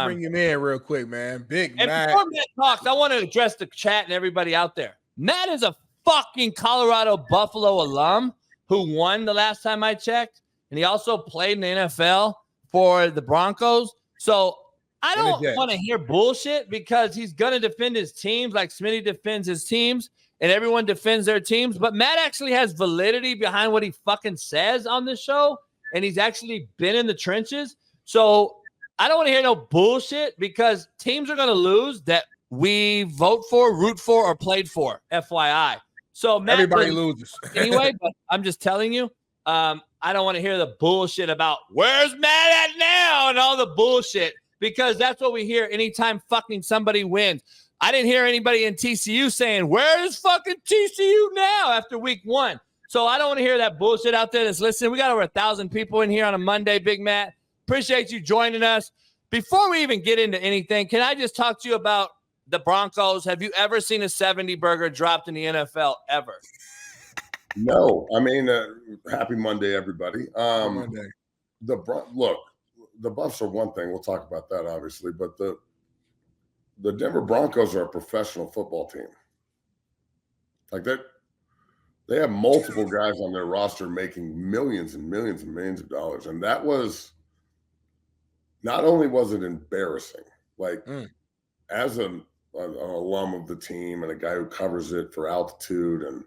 Bring him in real quick, man. Big and Matt. before Matt talks, I want to address the chat and everybody out there. Matt is a fucking Colorado Buffalo alum who won the last time I checked, and he also played in the NFL for the Broncos. So I don't want to hear bullshit because he's going to defend his teams like Smitty defends his teams, and everyone defends their teams. But Matt actually has validity behind what he fucking says on this show, and he's actually been in the trenches. So I don't want to hear no bullshit because teams are going to lose that we vote for, root for, or played for, FYI. So Matt, everybody loses. Anyway, but I'm just telling you, I don't want to hear the bullshit about where's Matt at now and all the bullshit because that's what we hear anytime fucking somebody wins. I didn't hear anybody in TCU saying, where's fucking TCU now after week 1? So I don't want to hear that bullshit out there that's listening. We got over 1,000 people in here on a Monday, Big Matt. Appreciate you joining us. Before we even get into anything, can I just talk to you about the Broncos? Have you ever seen a 70 burger dropped in the NFL ever? No. I mean, happy Monday, everybody. Monday. Look, the Buffs are one thing. We'll talk about that, obviously. But the Denver Broncos are a professional football team. Like that, they have multiple guys on their roster making millions and millions and millions of dollars. And that was – not only was it embarrassing, like as an alum of the team and a guy who covers it for altitude and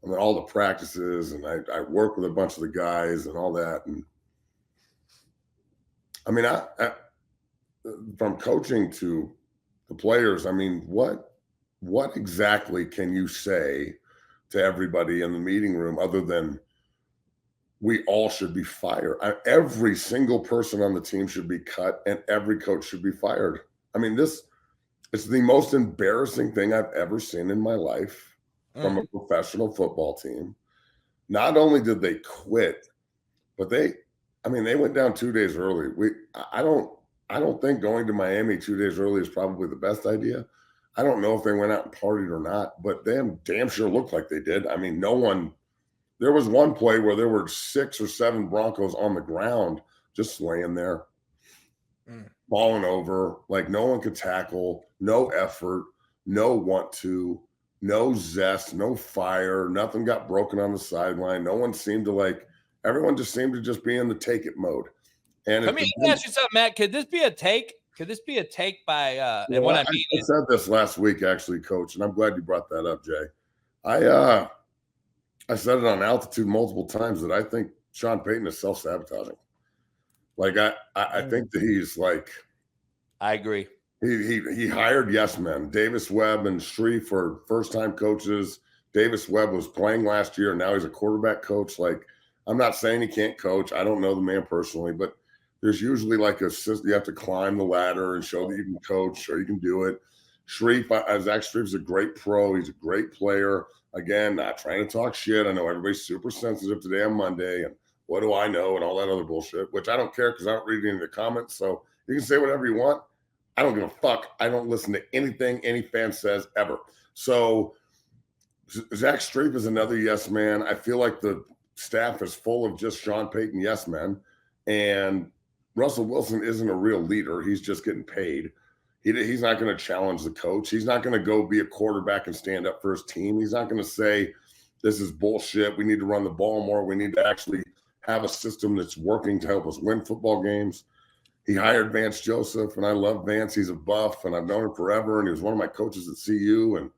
I mean, all the practices and I work with a bunch of the guys and all that. And I mean, I from coaching to the players, I mean, what exactly can you say to everybody in the meeting room other than we all should be fired? Every single person on the team should be cut and every coach should be fired. I mean, it's the most embarrassing thing I've ever seen in my life from a professional football team. Not only did they quit, but they went down 2 days early. I don't think going to Miami 2 days early is probably the best idea. I don't know if they went out and partied or not, but they damn sure looked like they did. I mean, there was one play where there were 6 or 7 Broncos on the ground just laying there, falling over, like no one could tackle, no effort, no want to, no zest, no fire, nothing got broken on the sideline. No one seemed to everyone just seemed to just be in the take it mode. And let me ask you something, Matt. Could this be a take? Could this be a take by and what I mean I said this last week, actually, Coach, and I'm glad you brought that up, Jay. I said it on altitude multiple times that I think Sean Payton is self-sabotaging. Like I think that he's like, I agree. He hired yes men. Davis Webb and Shreve for first-time coaches. Davis Webb was playing last year, and now he's a quarterback coach. Like, I'm not saying he can't coach. I don't know the man personally, but there's usually like a system. You have to climb the ladder and show that you can coach or you can do it. Zach Shreve's a great pro. He's a great player. Again, not trying to talk shit. I know everybody's super sensitive today on Monday and what do I know and all that other bullshit, which I don't care because I don't read any of the comments. So you can say whatever you want. I don't give a fuck. I don't listen to anything any fan says ever. So Zach Strief is another yes man. I feel like the staff is full of just Sean Payton yes men. And Russell Wilson isn't a real leader. He's just getting paid. He's not going to challenge the coach. He's not going to go be a quarterback and stand up for his team. He's not going to say, this is bullshit. We need to run the ball more. We need to actually have a system that's working to help us win football games. He hired Vance Joseph, and I love Vance. He's a buff, and I've known him forever, and he was one of my coaches at CU. And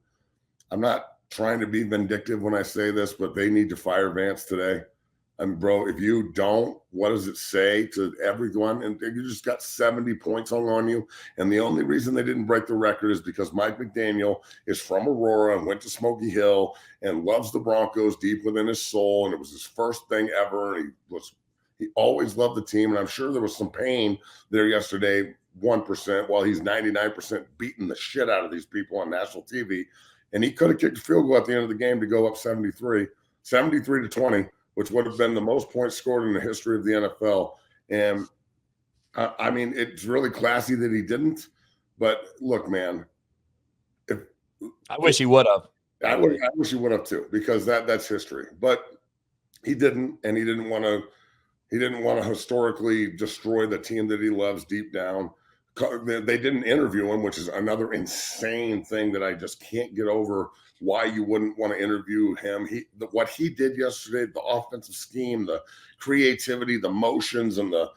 I'm not trying to be vindictive when I say this, but they need to fire Vance today. And bro, if you don't, what does it say to everyone? And you just got 70 points hung on you. And the only reason they didn't break the record is because Mike McDaniel is from Aurora and went to Smoky Hill and loves the Broncos deep within his soul. And it was his first thing ever. And he always loved the team. And I'm sure there was some pain there yesterday, 1%, while he's 99% beating the shit out of these people on national TV. And he could have kicked a field goal at the end of the game to go up 73-20. Which would have been the most points scored in the history of the NFL. And I mean, it's really classy that he didn't. But look, man, I wish he would have. I wish he would have too, because that's history. But he didn't, and he didn't want to historically destroy the team that he loves deep down. they didn't interview him, which is another insane thing that I just can't get over. Why you wouldn't want to interview him? What he did yesterday, the offensive scheme, the creativity, the motions, and the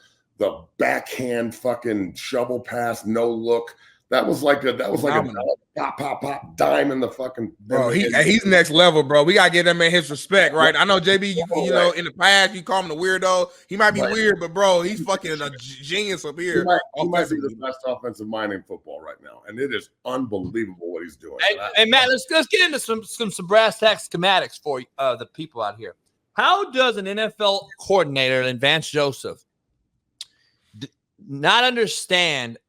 backhand fucking shovel pass, no look. That was like a pop dime in the fucking bro. He's next level, bro. We gotta give that man his respect, right? I know JB. You know, in the past you call him a weirdo. He might be weird, but bro, he's fucking a genius up here. He might be the best offensive mind in football right now, and it is unbelievable what he's doing. Hey Matt, let's get into some brass tacks schematics for the people out here. How does an NFL coordinator in Vance Joseph not understand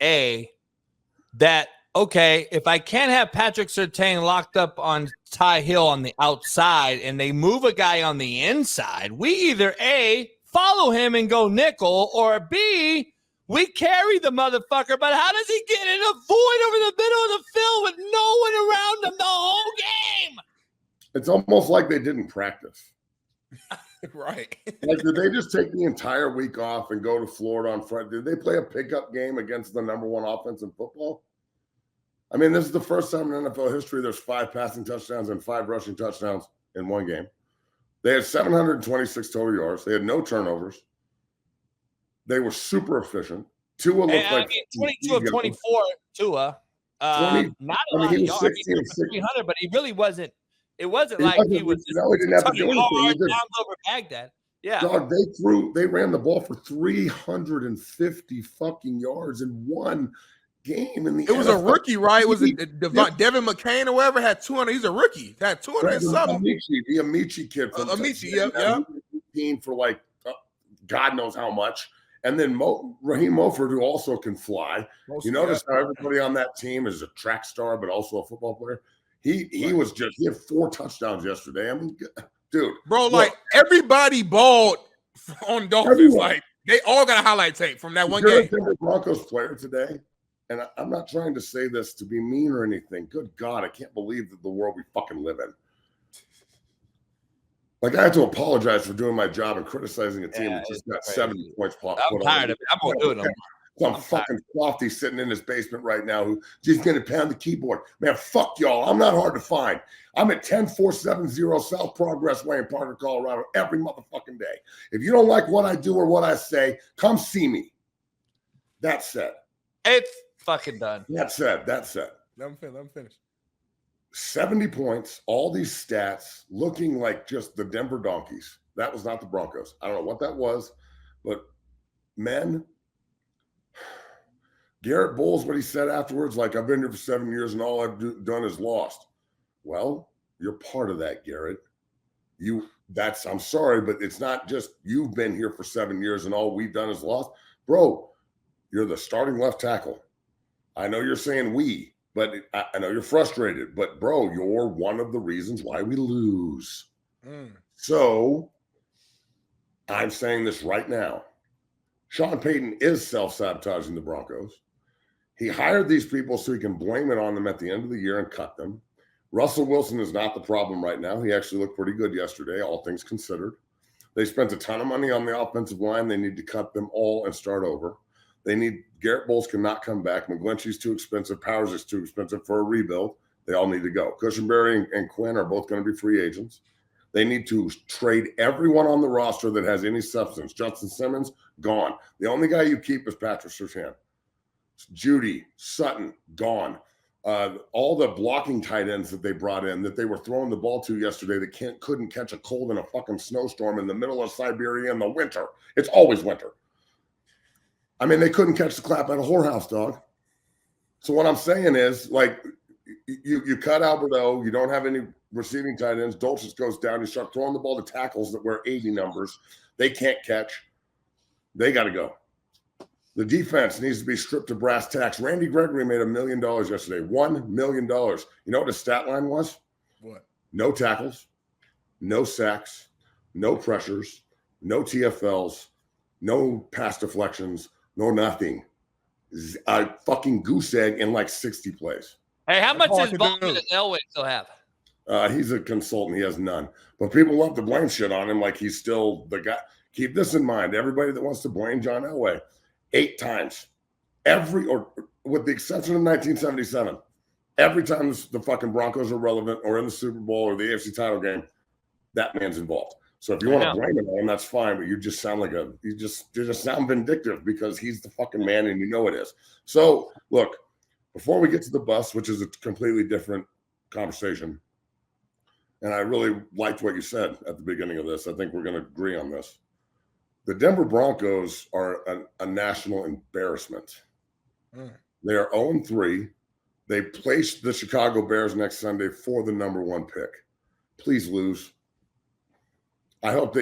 that, okay, if I can't have Patrick Surtain locked up on Ty Hill on the outside and they move a guy on the inside, we either A, follow him and go nickel, or B, we carry the motherfucker. But how does he get in a void over the middle of the field with no one around him the whole game? It's almost like they didn't practice. Right. Like, did they just take the entire week off and go to Florida on Friday? Did they play a pickup game against the number one offense in football? I mean, this is the first time in NFL history there's 5 passing touchdowns and 5 rushing touchdowns in one game. They had 726 total yards. They had no turnovers. They were super efficient. Tua looked like 22 of 24. Tua. Not a lot of yards. 300, but he really wasn't. It wasn't like he was. He didn't have to do anything. Over Baghdad. Yeah. Dog, they ran the ball for 350 fucking yards in one game. It was a rookie, right? Was it Devin McCain or whoever had 200? He's a rookie. Had 200 and something. The Amici kid from Amici, yeah. For like God knows how much. And then Raheem Mofert, who also can fly. You notice how everybody on that team is a track star, but also a football player. He had 4 touchdowns yesterday. I mean, dude, bro, like everybody balled on Dolphins. Everyone. Like they all got a highlight tape from that one game. The Broncos player today, and I'm not trying to say this to be mean or anything. Good God, I can't believe that the world we fucking live in. Like, I have to apologize for doing my job and criticizing a team that just got 70 points. I'm tired of it. I'm gonna do it no more. Some fucking softy sitting in his basement right now who just going to pound the keyboard. Man, fuck y'all. I'm not hard to find. I'm at 10470 South Progress Way in Parker, Colorado every motherfucking day. If you don't like what I do or what I say, come see me. That said. It's fucking done. That said. Let me finish. 70 points, all these stats looking like just the Denver Donkeys. That was not the Broncos. I don't know what that was, but men, Garrett Bowles, what he said afterwards, like, I've been here for 7 years and all I've done is lost. Well, you're part of that, Garrett. I'm sorry, but it's not just you've been here for 7 years and all we've done is lost. Bro, you're the starting left tackle. I know you're saying we, but I know you're frustrated. But, bro, you're one of the reasons why we lose. So I'm saying this right now. Sean Payton is self-sabotaging the Broncos. He hired these people so he can blame it on them at the end of the year and cut them. Russell Wilson is not the problem right now. He actually looked pretty good yesterday, all things considered. They spent a ton of money on the offensive line. They need to cut them all and start over. Garrett Bowles cannot come back. McGlinchey's too expensive. Powers is too expensive for a rebuild. They all need to go. Cushenberry and Quinn are both going to be free agents. They need to trade everyone on the roster that has any substance. Justin Simmons, gone. The only guy you keep is Patrick Surtain. Judy, Sutton, gone. All the blocking tight ends that they brought in, that they were throwing the ball to yesterday, that couldn't catch a cold in a fucking snowstorm in the middle of Siberia in the winter. It's always winter. I mean, they couldn't catch the clap at a whorehouse, dog. So what I'm saying is, like, you cut Alberto, you don't have any receiving tight ends. Dolchich goes down. You start throwing the ball to tackles that wear 80 numbers. They can't catch. They got to go. The defense needs to be stripped to brass tacks. Randy Gregory made $1 million yesterday. $1 million. You know what his stat line was? What? No tackles, no sacks, no pressures, no TFLs, no pass deflections, no nothing. A fucking goose egg in like 60 plays. Hey, how much involvement does Elway still have? He's a consultant. He has none. But people love to blame shit on him like he's still the guy. Keep this in mind. Everybody that wants to blame John Elway, 8 times. or with the exception of 1977, every time the fucking Broncos are relevant or in the Super Bowl or the AFC title game, that man's involved. So if you want to blame it on him, that's fine. But you just sound like you just sound vindictive because he's the fucking man and you know it is. So look, before we get to the bus, which is a completely different conversation, and I really liked what you said at the beginning of this. I think we're going to agree on this. The Denver Broncos are a national embarrassment. They are 0-3. They placed the Chicago Bears next Sunday for the #1 pick. Please lose. I hope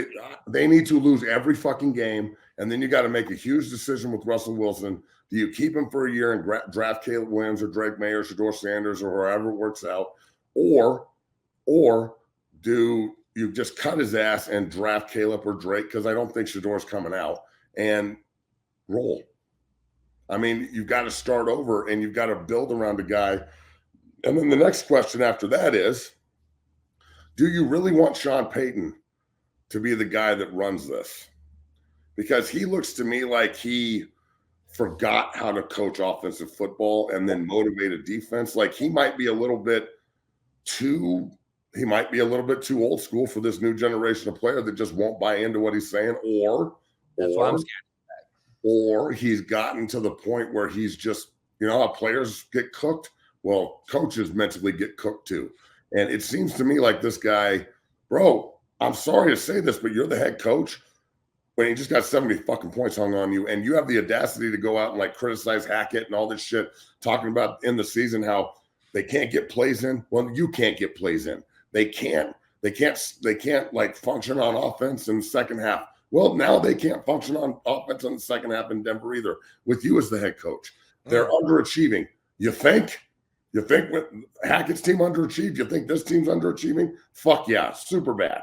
they need to lose every fucking game, and then you got to make a huge decision with Russell Wilson. Do you keep him for a year and draft Caleb Williams or Drake May or Shedeur Sanders or whoever it works out, or do you just cut his ass and draft Caleb or Drake, because I don't think Shedeur's coming out, and roll? I mean, you've got to start over and you've got to build around a guy. And then the next question after that is, do you really want Sean Payton to be the guy that runs this? Because he looks to me like he forgot how to coach offensive football and then motivate a defense. Like he might be a little bit too old school for this new generation of player that just won't buy into what he's saying, or he's gotten to the point where he's just, how players get cooked. Well, coaches mentally get cooked too. And it seems to me like this guy, bro, I'm sorry to say this, but you're the head coach when you just got 70 fucking points hung on you, and you have the audacity to go out and like criticize Hackett and all this shit, talking about in the season how they can't get plays in. Well, you can't get plays in. They can't like function on offense in the second half. Well, now they can't function on offense in the second half in Denver either, with you as the head coach. They're underachieving. You think with Hackett's team underachieved? You think this team's underachieving? Fuck yeah, super bad.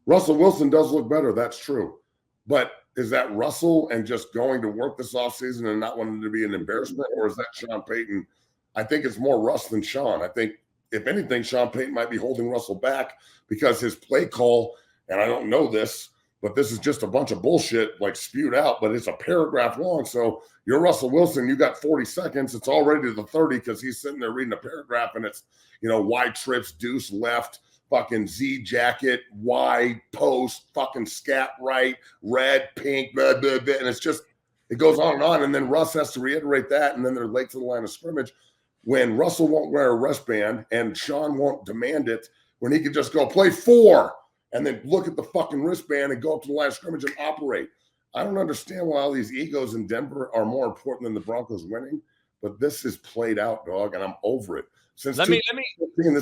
Russell Wilson does look better, that's true. But is that Russell and just going to work this offseason and not wanting to be an embarrassment, or is that Sean Payton? I think it's more Russ than Sean. I think, if anything, Sean Payton might be holding Russell back because his play call, and I don't know this, but this is just a bunch of bullshit like spewed out, but it's a paragraph long. So you're Russell Wilson, you got 40 seconds. It's already to the 30 because he's sitting there reading a paragraph, and it's, wide trips, deuce left, fucking Z jacket, Y post, fucking scat right, red, pink, blah, blah, blah. And it's just, it goes on. And then Russ has to reiterate that. And then they're late to the line of scrimmage when Russell won't wear a wristband and Sean won't demand it, when he could just go play 4 and then look at the fucking wristband and go up to the line of scrimmage and operate. I don't understand why all these egos in Denver are more important than the Broncos winning, but this is played out, dog, and I'm over it. Let me ask you, we can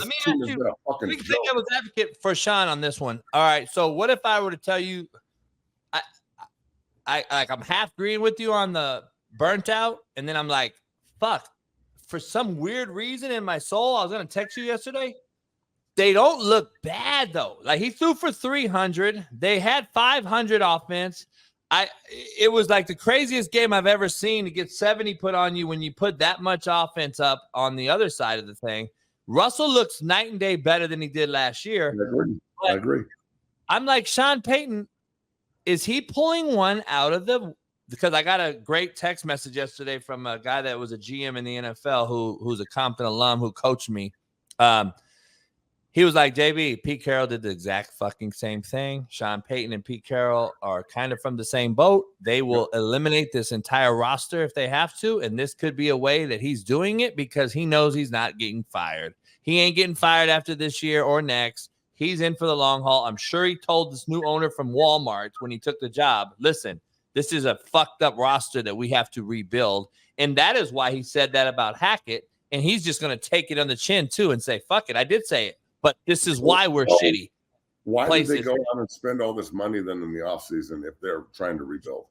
take devil's advocate for Sean on this one. All right, so what if I were to tell you, I'm half agreeing with you on the burnt out, and then I'm like, fuck, for some weird reason in my soul, I was going to text you yesterday. They don't look bad, though. Like, he threw for 300. They had 500 offense. It was like the craziest game I've ever seen to get 70 put on you when you put that much offense up on the other side of the thing. Russell looks night and day better than he did last year. I agree. I'm like, Sean Payton, is he pulling one out of because I got a great text message yesterday from a guy that was a GM in the NFL who's a Compton alum who coached me. He was like, JB, Pete Carroll did the exact fucking same thing. Sean Payton and Pete Carroll are kind of from the same boat. They will eliminate this entire roster if they have to. And this could be a way that he's doing it because he knows he's not getting fired. He ain't getting fired after this year or next. He's in for the long haul. I'm sure he told this new owner from Walmart when he took the job, listen, this is a fucked up roster that we have to rebuild. And that is why he said that about Hackett. And he's just going to take it on the chin too and say, fuck it. I did say it. But this is why we're shitty. Why did they go out and spend all this money then in the offseason if they're trying to rebuild?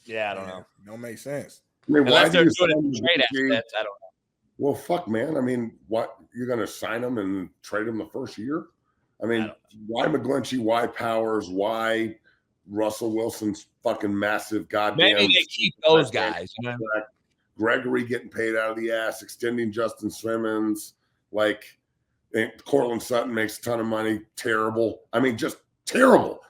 Yeah, I don't know. Don't make sense. I mean, unless they're doing it trade assets, I don't know. Well, fuck, man. I mean, what, you're going to sign them and trade them the first year? I mean, why McGlinchey? Why Powers? Why Russell Wilson's fucking massive goddamn? Maybe they keep those guys. Gregory getting paid out of the ass, extending Justin Simmons, like. And Cortland Sutton makes a ton of money. Terrible. I mean, just terrible.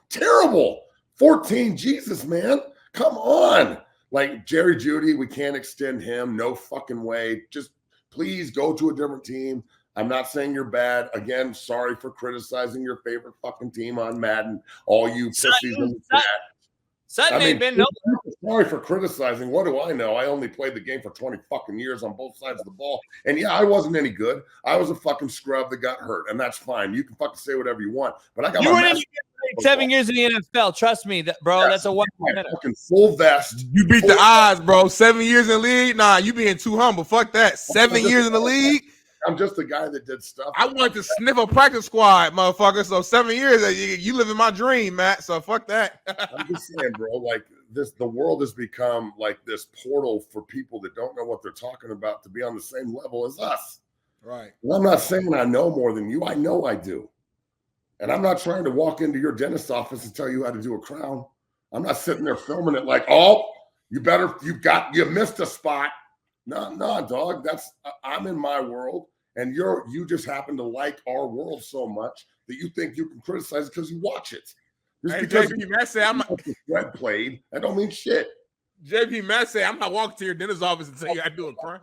14. Jesus, man. Come on. Like Jerry Jeudy, we can't extend him. No fucking way. Just please go to a different team. I'm not saying you're bad. Again, sorry for criticizing your favorite fucking team on Madden. All you pussies in the chat. Sutton ain't been no. Sorry for criticizing. What do I know? I only played the game for 20 fucking years on both sides of the ball. And yeah, I wasn't any good. I was a fucking scrub that got hurt. And that's fine. You can fucking say whatever you want. But I got my 7 years in the NFL. Trust me, bro. Yes, that's a 1 minute. Fucking full vest. You beat the odds, bro. 7 years in the league? Nah, you being too humble. Fuck that. 7 years in the league? I'm just the guy that did stuff. I wanted to sniff a practice squad, motherfucker. So 7 years, you live in my dream, Matt. So fuck that. I'm just saying, bro, like this, the world has become like this portal for people that don't know what they're talking about to be on the same level as us. Right. Well, I'm not saying I know more than you. I know I do. And I'm not trying to walk into your dentist's office and tell you how to do a crown. I'm not sitting there filming it like, oh, you missed a spot. No, dog. I'm in my world, and you just happen to like our world so much that you think you can criticize it because you watch it. Just because I'm not red played, that don't mean shit. JP Matt say, I'm not walking to your dentist's office and tell you I do a crown.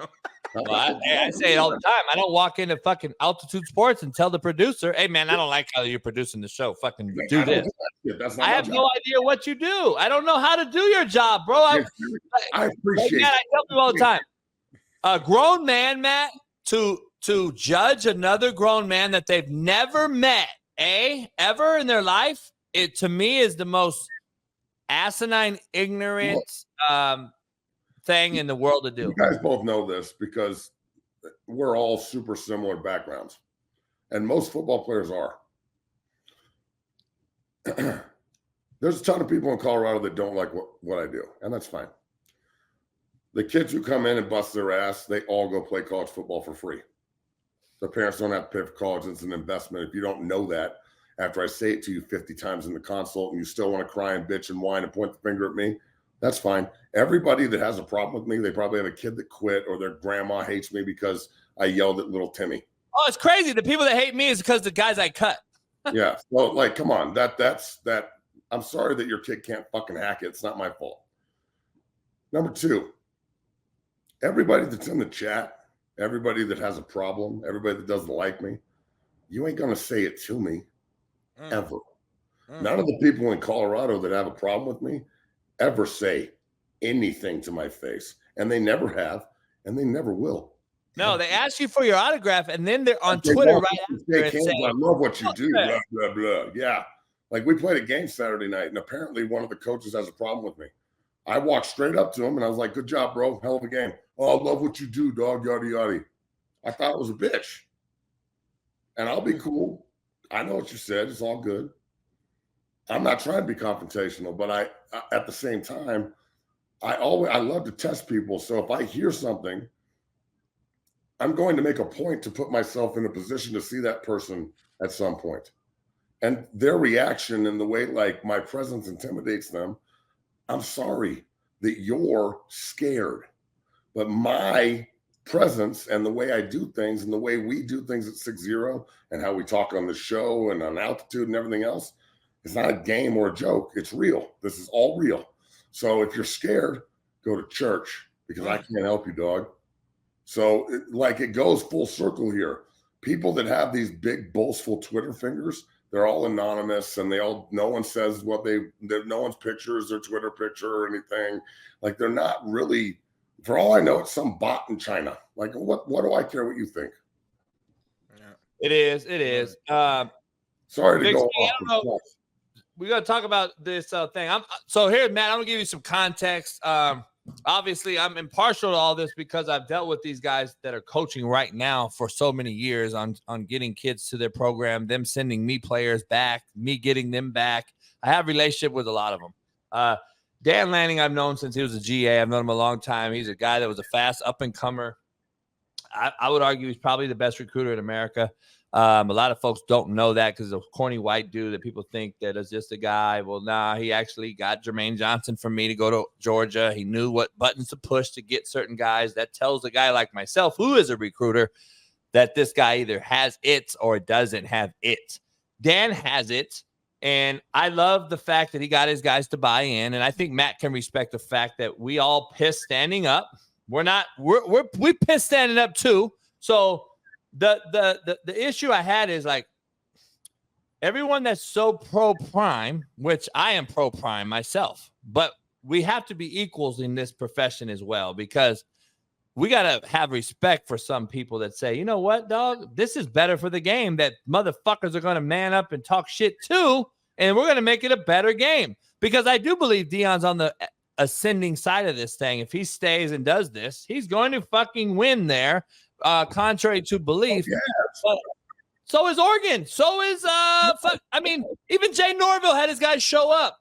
Well, I say it all the time. I don't walk into fucking Altitude Sports and tell the producer, hey, man, I don't like how you're producing the show. Fucking do this. I have no idea what you do. I don't know how to do your job, bro. I appreciate it. I tell people all the time. A grown man, Matt, to judge another grown man that they've never met, ever in their life, it to me is the most asinine, ignorant thing in the world to do. You guys both know this because we're all super similar backgrounds, and most football players are. There's a ton of people in Colorado that don't like what I do, and that's fine. The kids who come in and bust their ass, they all go play college football for free. Their parents don't have to pay for college. It's an investment. If you don't know that, after I say it to you 50 times in the consult and you still want to cry and bitch and whine and point the finger at me, that's fine. Everybody that has a problem with me, they probably have a kid that quit or their grandma hates me because I yelled at little Timmy. Oh, it's crazy. The people that hate me is because the guys I cut. Yeah. Well, like, come on. That's I'm sorry that your kid can't fucking hack it. It's not my fault. Number two, everybody that's in the chat, everybody that has a problem, everybody that doesn't like me, you ain't going to say it to me ever. None of the people in Colorado that have a problem with me ever say anything to my face. And they never have, and they never will. No, they ask you for your autograph, and then they're on Twitter right after saying, I love what you do, blah, blah, blah. Yeah. Like, we played a game Saturday night, and apparently one of the coaches has a problem with me. I walked straight up to him, and I was like, good job, bro. Hell of a game. Oh, I love what you do, dog, yada, yada. I thought it was a bitch. And I'll be cool. I know what you said. It's all good. I'm not trying to be confrontational, but I at the same time, I love to test people. So if I hear something, I'm going to make a point to put myself in a position to see that person at some point. And their reaction and the way like my presence intimidates them, I'm sorry that you're scared. But my presence and the way I do things and the way we do things at 6-0 and how we talk on the show and on Altitude and everything else, it's not a game or a joke. It's real. This is all real. So if you're scared, go to church because I can't help you, dog. So it goes full circle here. People that have these big boastful Twitter fingers, they're all anonymous and no one says no one's picture is their Twitter picture or anything. Like they're not really, for all I know, it's some bot in China. Like what do I care what you think? It is. Sorry to go off. I don't know. We're going to talk about this thing. So here, Matt, I'm going to give you some context. Obviously, I'm impartial to all this because I've dealt with these guys that are coaching right now for so many years on getting kids to their program, them sending me players back, me getting them back. I have a relationship with a lot of them. Dan Lanning, I've known since he was a GA. I've known him a long time. He's a guy that was a fast up-and-comer. I would argue he's probably the best recruiter in America. A lot of folks don't know that because of a corny white dude that people think that is just a guy. Well, nah, he actually got Jermaine Johnson from me to go to Georgia. He knew what buttons to push to get certain guys. That tells a guy like myself, who is a recruiter, that this guy either has it or doesn't have it. Dan has it, And I love the fact that he got his guys to buy in. And I think Matt can respect the fact that we all piss standing up. We piss standing up too. So the issue I had is like everyone that's so pro prime, which I am pro prime myself, but we have to be equals in this profession as well, because we got to have respect for some people that say, you know what, dog, this is better for the game, that motherfuckers are going to man up and talk shit too, and we're going to make it a better game. Because I do believe Deion's on the ascending side of this thing. If he stays and does this, he's going to fucking win there, contrary to belief. But so is Oregon. So is, even Jay Norville had his guys show up.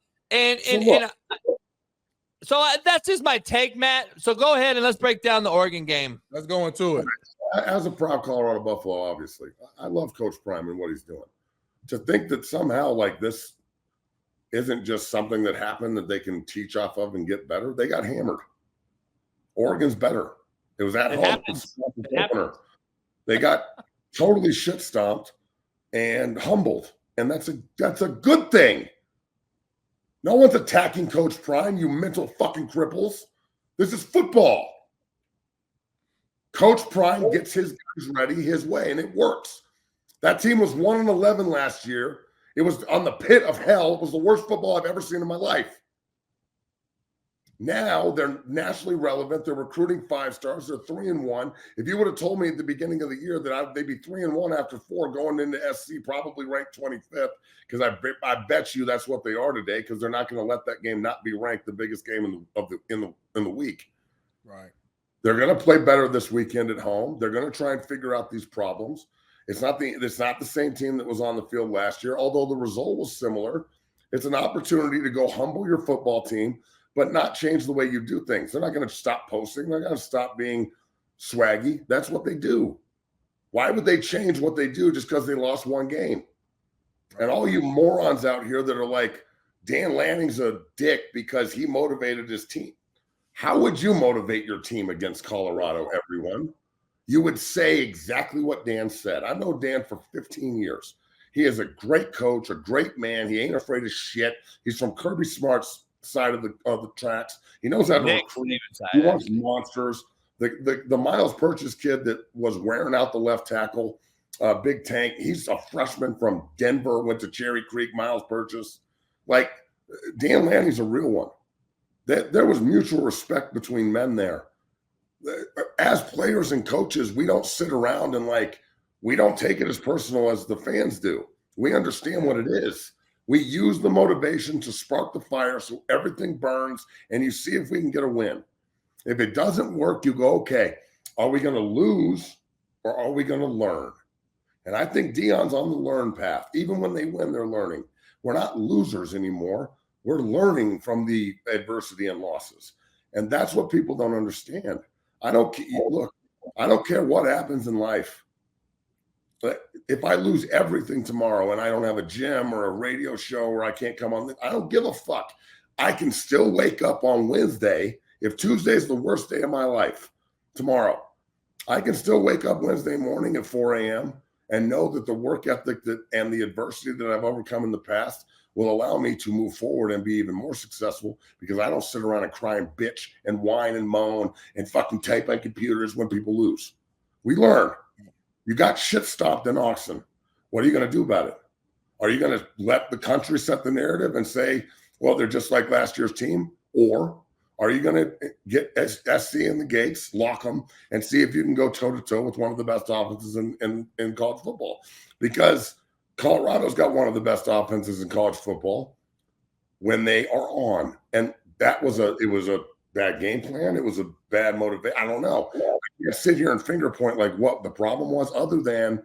So that's just my take, Matt. So go ahead and let's break down the Oregon game. Let's go into it. As a proud Colorado Buffalo, obviously, I love Coach Prime and what he's doing. To think that somehow like this isn't just something that happened that they can teach off of and get better. They got hammered. Oregon's better. It was at home. They got totally shit stomped and humbled, and that's a good thing. No one's attacking Coach Prime, you mental fucking cripples. This is football. Coach Prime gets his guys ready his way, and it works. That team was 1-11 last year. It was on the pit of hell. It was the worst football I've ever seen in my life. Now they're nationally relevant. They're recruiting 5 stars. They're 3-1. If you would have told me at the beginning of the year that they'd be 3-1 after 4 going into SC, probably ranked 25th, because I bet you that's what they are today, because they're not going to let that game not be ranked the biggest game in the week. Right. They're going to play better this weekend at home. They're going to try and figure out these problems. It's not the same team that was on the field last year, although the result was similar. It's an opportunity to go humble your football team, but not change the way you do things. They're not going to stop posting. They're going to stop being swaggy. That's what they do. Why would they change what they do just because they lost one game? And all you morons out here that are like, Dan Lanning's a dick because he motivated his team. How would you motivate your team against Colorado, everyone? You would say exactly what Dan said. I know Dan for 15 years. He is a great coach, a great man. He ain't afraid of shit. He's from Kirby Smart's side of the tracks. He knows how to recruit. He wants monsters. The Miles Purchase kid that was wearing out the left tackle, Big Tank, he's a freshman from Denver, went to Cherry Creek. Miles Purchase. Like, Dan Lanning's a real one. There was mutual respect between men there. As players and coaches, we don't sit around and we don't take it as personal as the fans do. We understand what it is. We use the motivation to spark the fire so everything burns, and you see if we can get a win. If it doesn't work, you go, okay, are we going to lose or are we going to learn? And I think Deion's on the learn path. Even when they win, they're learning. We're not losers anymore. We're learning from the adversity and losses. And that's what people don't understand. I don't care what happens in life. But if I lose everything tomorrow and I don't have a gym or a radio show or I can't come on, I don't give a fuck. I can still wake up on Wednesday. If Tuesday is the worst day of my life, tomorrow, I can still wake up Wednesday morning at 4 a.m. and know that the work ethic and the adversity that I've overcome in the past will allow me to move forward and be even more successful, because I don't sit around and cry and bitch and whine and moan and fucking type on computers when people lose. We learn. You got shit stopped in Austin. What are you going to do about it? Are you going to let the country set the narrative and say, well, they're just like last year's team? Or are you going to get SC in the gates, lock them, and see if you can go toe-to-toe with one of the best offenses in college football? Because Colorado's got one of the best offenses in college football when they are on. And it was a bad game plan. It was a bad motivation. I don't know. I can't sit here and finger point like what the problem was, other than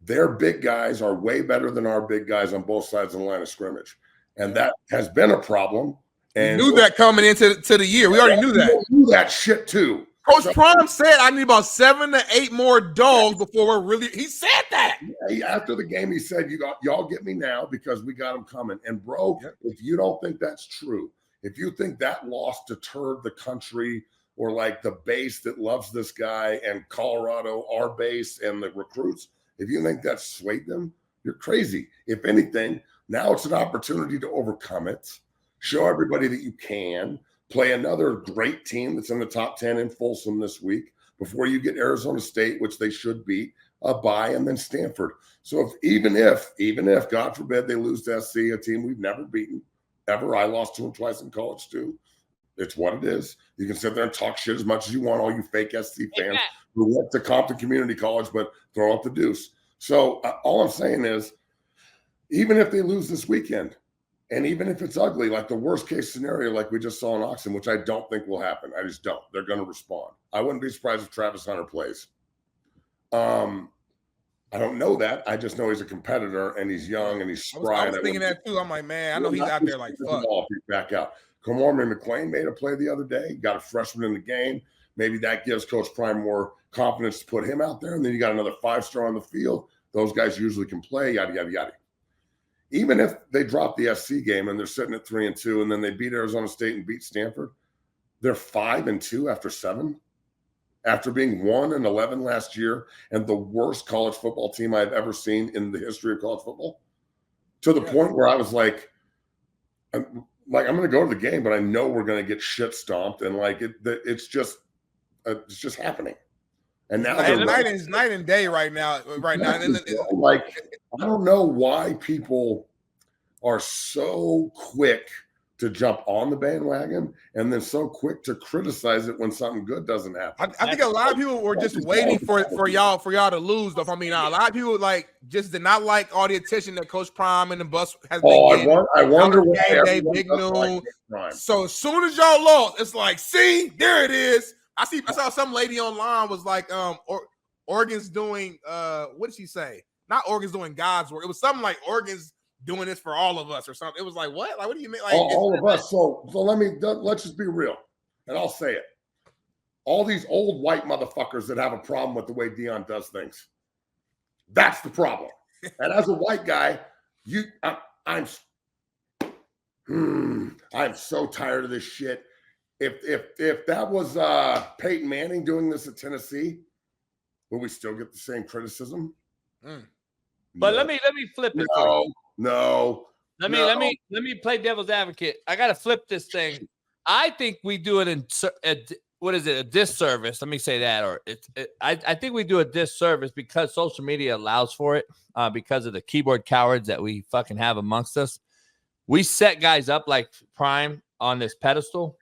their big guys are way better than our big guys on both sides of the line of scrimmage. And that has been a problem. And we knew that coming into the year. We already knew that. We knew that shit too. Coach Prime said, I need about 7 to 8 more dogs before we're really – he said that. After the game, he said, y'all get me now because we got them coming. And, bro, if you don't think that's true, if you think that loss deterred the country or like the base that loves this guy and Colorado, our base, and the recruits, if you think that swayed them, you're crazy. If anything, Now it's an opportunity to overcome it, show everybody that you can, play another great team that's in the top 10 in Folsom this week before you get Arizona State, which they should beat, a bye, and then Stanford. So even if, God forbid, they lose to SC, a team we've never beaten, ever. I lost to them twice in college too. It's what it is. You can sit there and talk shit as much as you want, all you fake SC fans who went to Compton Community College but throw up the deuce. So all I'm saying is, even if they lose this weekend, and even if it's ugly, like the worst case scenario, like we just saw in Oxon, which I don't think will happen. I just don't. They're going to respond. I wouldn't be surprised if Travis Hunter plays. I don't know that. I just know he's a competitor and he's young and he's spry. I was thinking that too. I'm like, man, I know he's out there like fuck. Back out. Kamorman McLean made a play the other day. Got a freshman in the game. Maybe that gives Coach Prime more confidence to put him out there. And then you got another 5-star on the field. Those guys usually can play, yada, yada, yada. Even if they drop the SC game and they're sitting at 3-2, and then they beat Arizona State and beat Stanford, they're 5-2 after 7, after being 1-11 last year and the worst college football team I've ever seen in the history of college football. To the point where I was like, I'm going to go to the game, but I know we're going to get shit stomped, and like it's just happening. And now it's night and day right now. Like, I don't know why people are so quick to jump on the bandwagon and then so quick to criticize it when something good doesn't happen. I think a lot of people were just waiting for y'all to lose. Though I mean, a lot of people like just did not like all the attention that Coach Prime and the bus has been getting. I wonder why game day, big noon. Like so as soon as y'all lost, it's like, see, there it is. I saw some lady online was like, Oregon's doing what did she say? Not Oregon's doing God's work. It was something like Oregon's doing this for all of us or something. It was like, what? Like, what do you mean? Like all of us. So let's just be real. And I'll say it. All these old white motherfuckers that have a problem with the way Dion does things. That's the problem. And as a white guy, I'm so tired of this shit. If that was Peyton Manning doing this at Tennessee, will we still get the same criticism? But let me flip it. No. Let me play devil's advocate. I gotta flip this thing. I think we do it in a disservice. Let me say that, I think we do a disservice because social media allows for it. Because of the keyboard cowards that we fucking have amongst us, we set guys up like Prime on this pedestal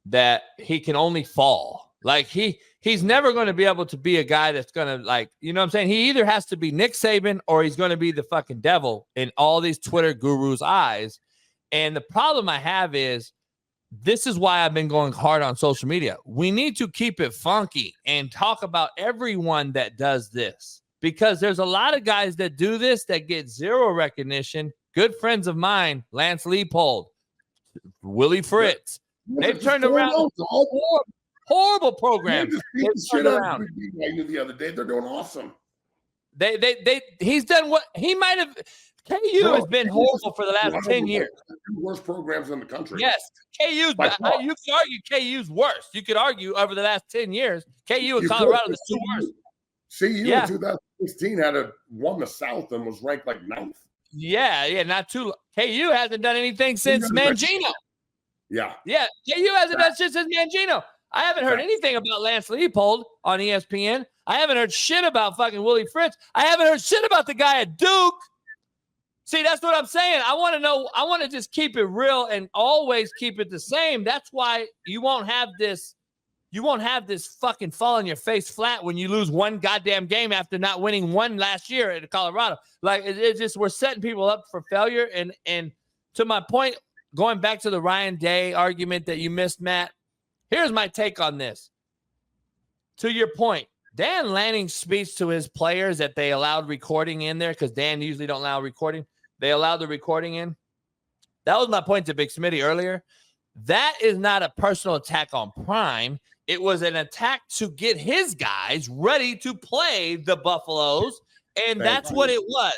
that he can only fall. Like he's never going to be able to be a guy that's going to, like, you know what I'm saying? He either has to be Nick Saban or he's going to be the fucking devil in all these Twitter gurus' eyes. And the problem I have is, this is why I've been going hard on social media. We need to keep it funky and talk about everyone that does this, because there's a lot of guys that do this that get zero recognition. Good friends of mine, Lance Leopold, Willie Fritz, they've turned around horrible programs. The other day, they're doing awesome. He's done what he might have. KU has been horrible for the last 10 years. Worst programs in the country. Yes, KU's. You could argue KU's worst. You could argue over the last 10 years, KU and Colorado the two worst. CU in 2016 won the South and was ranked like 9th. Yeah, not too. KU hasn't done anything since Mangino. Yeah, KU hasn't done shit since Mangino. I haven't heard anything about Lance Leopold on ESPN. I haven't heard shit about fucking Willie Fritz. I haven't heard shit about the guy at Duke. See, that's what I'm saying. I want to know. I want to just keep it real and always keep it the same. That's why you won't have this. You won't have this fucking fall on your face flat when you lose one goddamn game after not winning one last year at Colorado. Like, it's just, we're setting people up for failure. And to my point, going back to the Ryan Day argument that you missed, Matt, here's my take on this. To your point, Dan Lanning speaks to his players that they allowed recording in there, because Dan usually don't allow recording. They allowed the recording in. That was my point to Big Smitty earlier. That is not a personal attack on Prime. It was an attack to get his guys ready to play the Buffaloes, and that's what it was.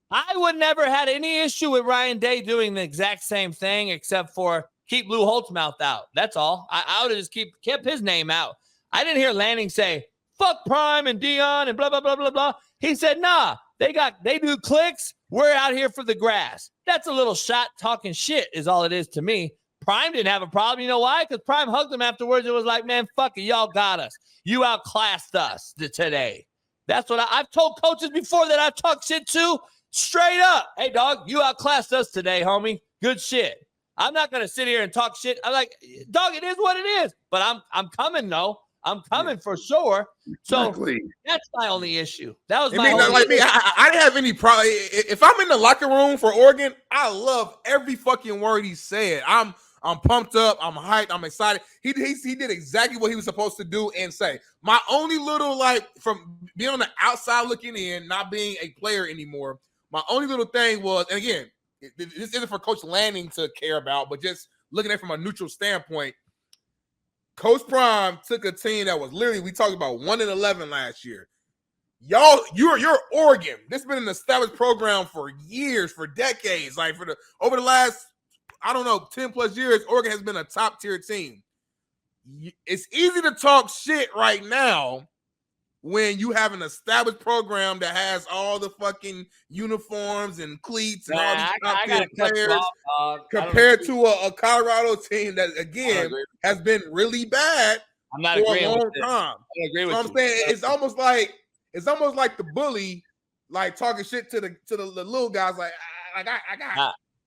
I would never had any issue with Ryan Day doing the exact same thing, except for keep Lou Holtzmouth out. That's all. I would have just kept his name out. I didn't hear Lanning say, fuck Prime and Dion and blah, blah, blah, blah, blah. He said, nah, They do clicks. We're out here for the grass. That's a little shot talking shit is all it is to me. Prime didn't have a problem. You know why? Because Prime hugged him afterwards. It was like, man, fuck it. Y'all got us. You outclassed us today. That's what I've told coaches before that I've talked shit to straight up. Hey, dog, you outclassed us today, homie. Good shit. I'm not going to sit here and talk shit. I'm like, dog, it is what it is. But I'm coming, though. I'm coming for sure. So that's my only issue. That was my only issue. I didn't have any problem. If I'm in the locker room for Oregon, I love every fucking word he said. I'm pumped up. I'm hyped. I'm excited. He did exactly what he was supposed to do and say. My only little, from being on the outside looking in, not being a player anymore, my only little thing was, and again, this isn't for Coach Lanning to care about, but just looking at it from a neutral standpoint, Coach Prime took a team that was literally, we talked about 1-11 last year. Y'all, you're Oregon. This has been an established program for years, for decades. Over the last, 10 plus years, Oregon has been a top tier team. It's easy to talk shit right now when you have an established program that has all the fucking uniforms and cleats and all these top tier players compared to a Colorado team that, again, has been really bad for a long time. I agree with you. I'm saying it's almost like the bully, talking shit to the little guys,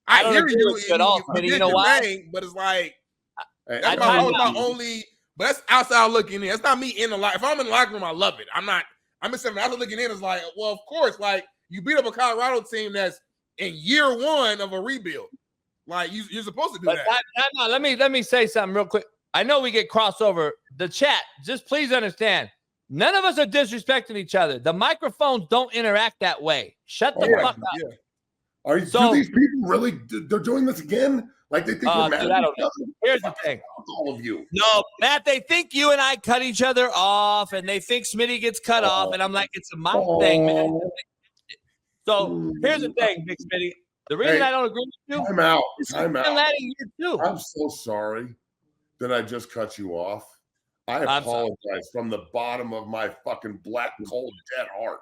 I hear you at all. You know why? But it's like that's my only. But that's outside looking in. That's not me in the locker. If I'm in the locker room, I love it. I'm just saying, outside looking in is like, well, of course, you beat up a Colorado team that's in year one of a rebuild. You're supposed to do that. Let me say something real quick. I know we get crossover. The chat, just please understand, none of us are disrespecting each other. The microphones don't interact that way. Shut the fuck up. Yeah. Do these people really? They're doing this again? They think we're mad at each other? Here's the thing. All of you. No, Matt, they think you and I cut each other off, and they think Smitty gets cut off, and I'm like, it's a my thing, man. So here's the thing, Big Smitty. The reason I don't agree with you. I'm out. Too. I'm so sorry that I just cut you off. I apologize from the bottom of my fucking black, cold, dead heart.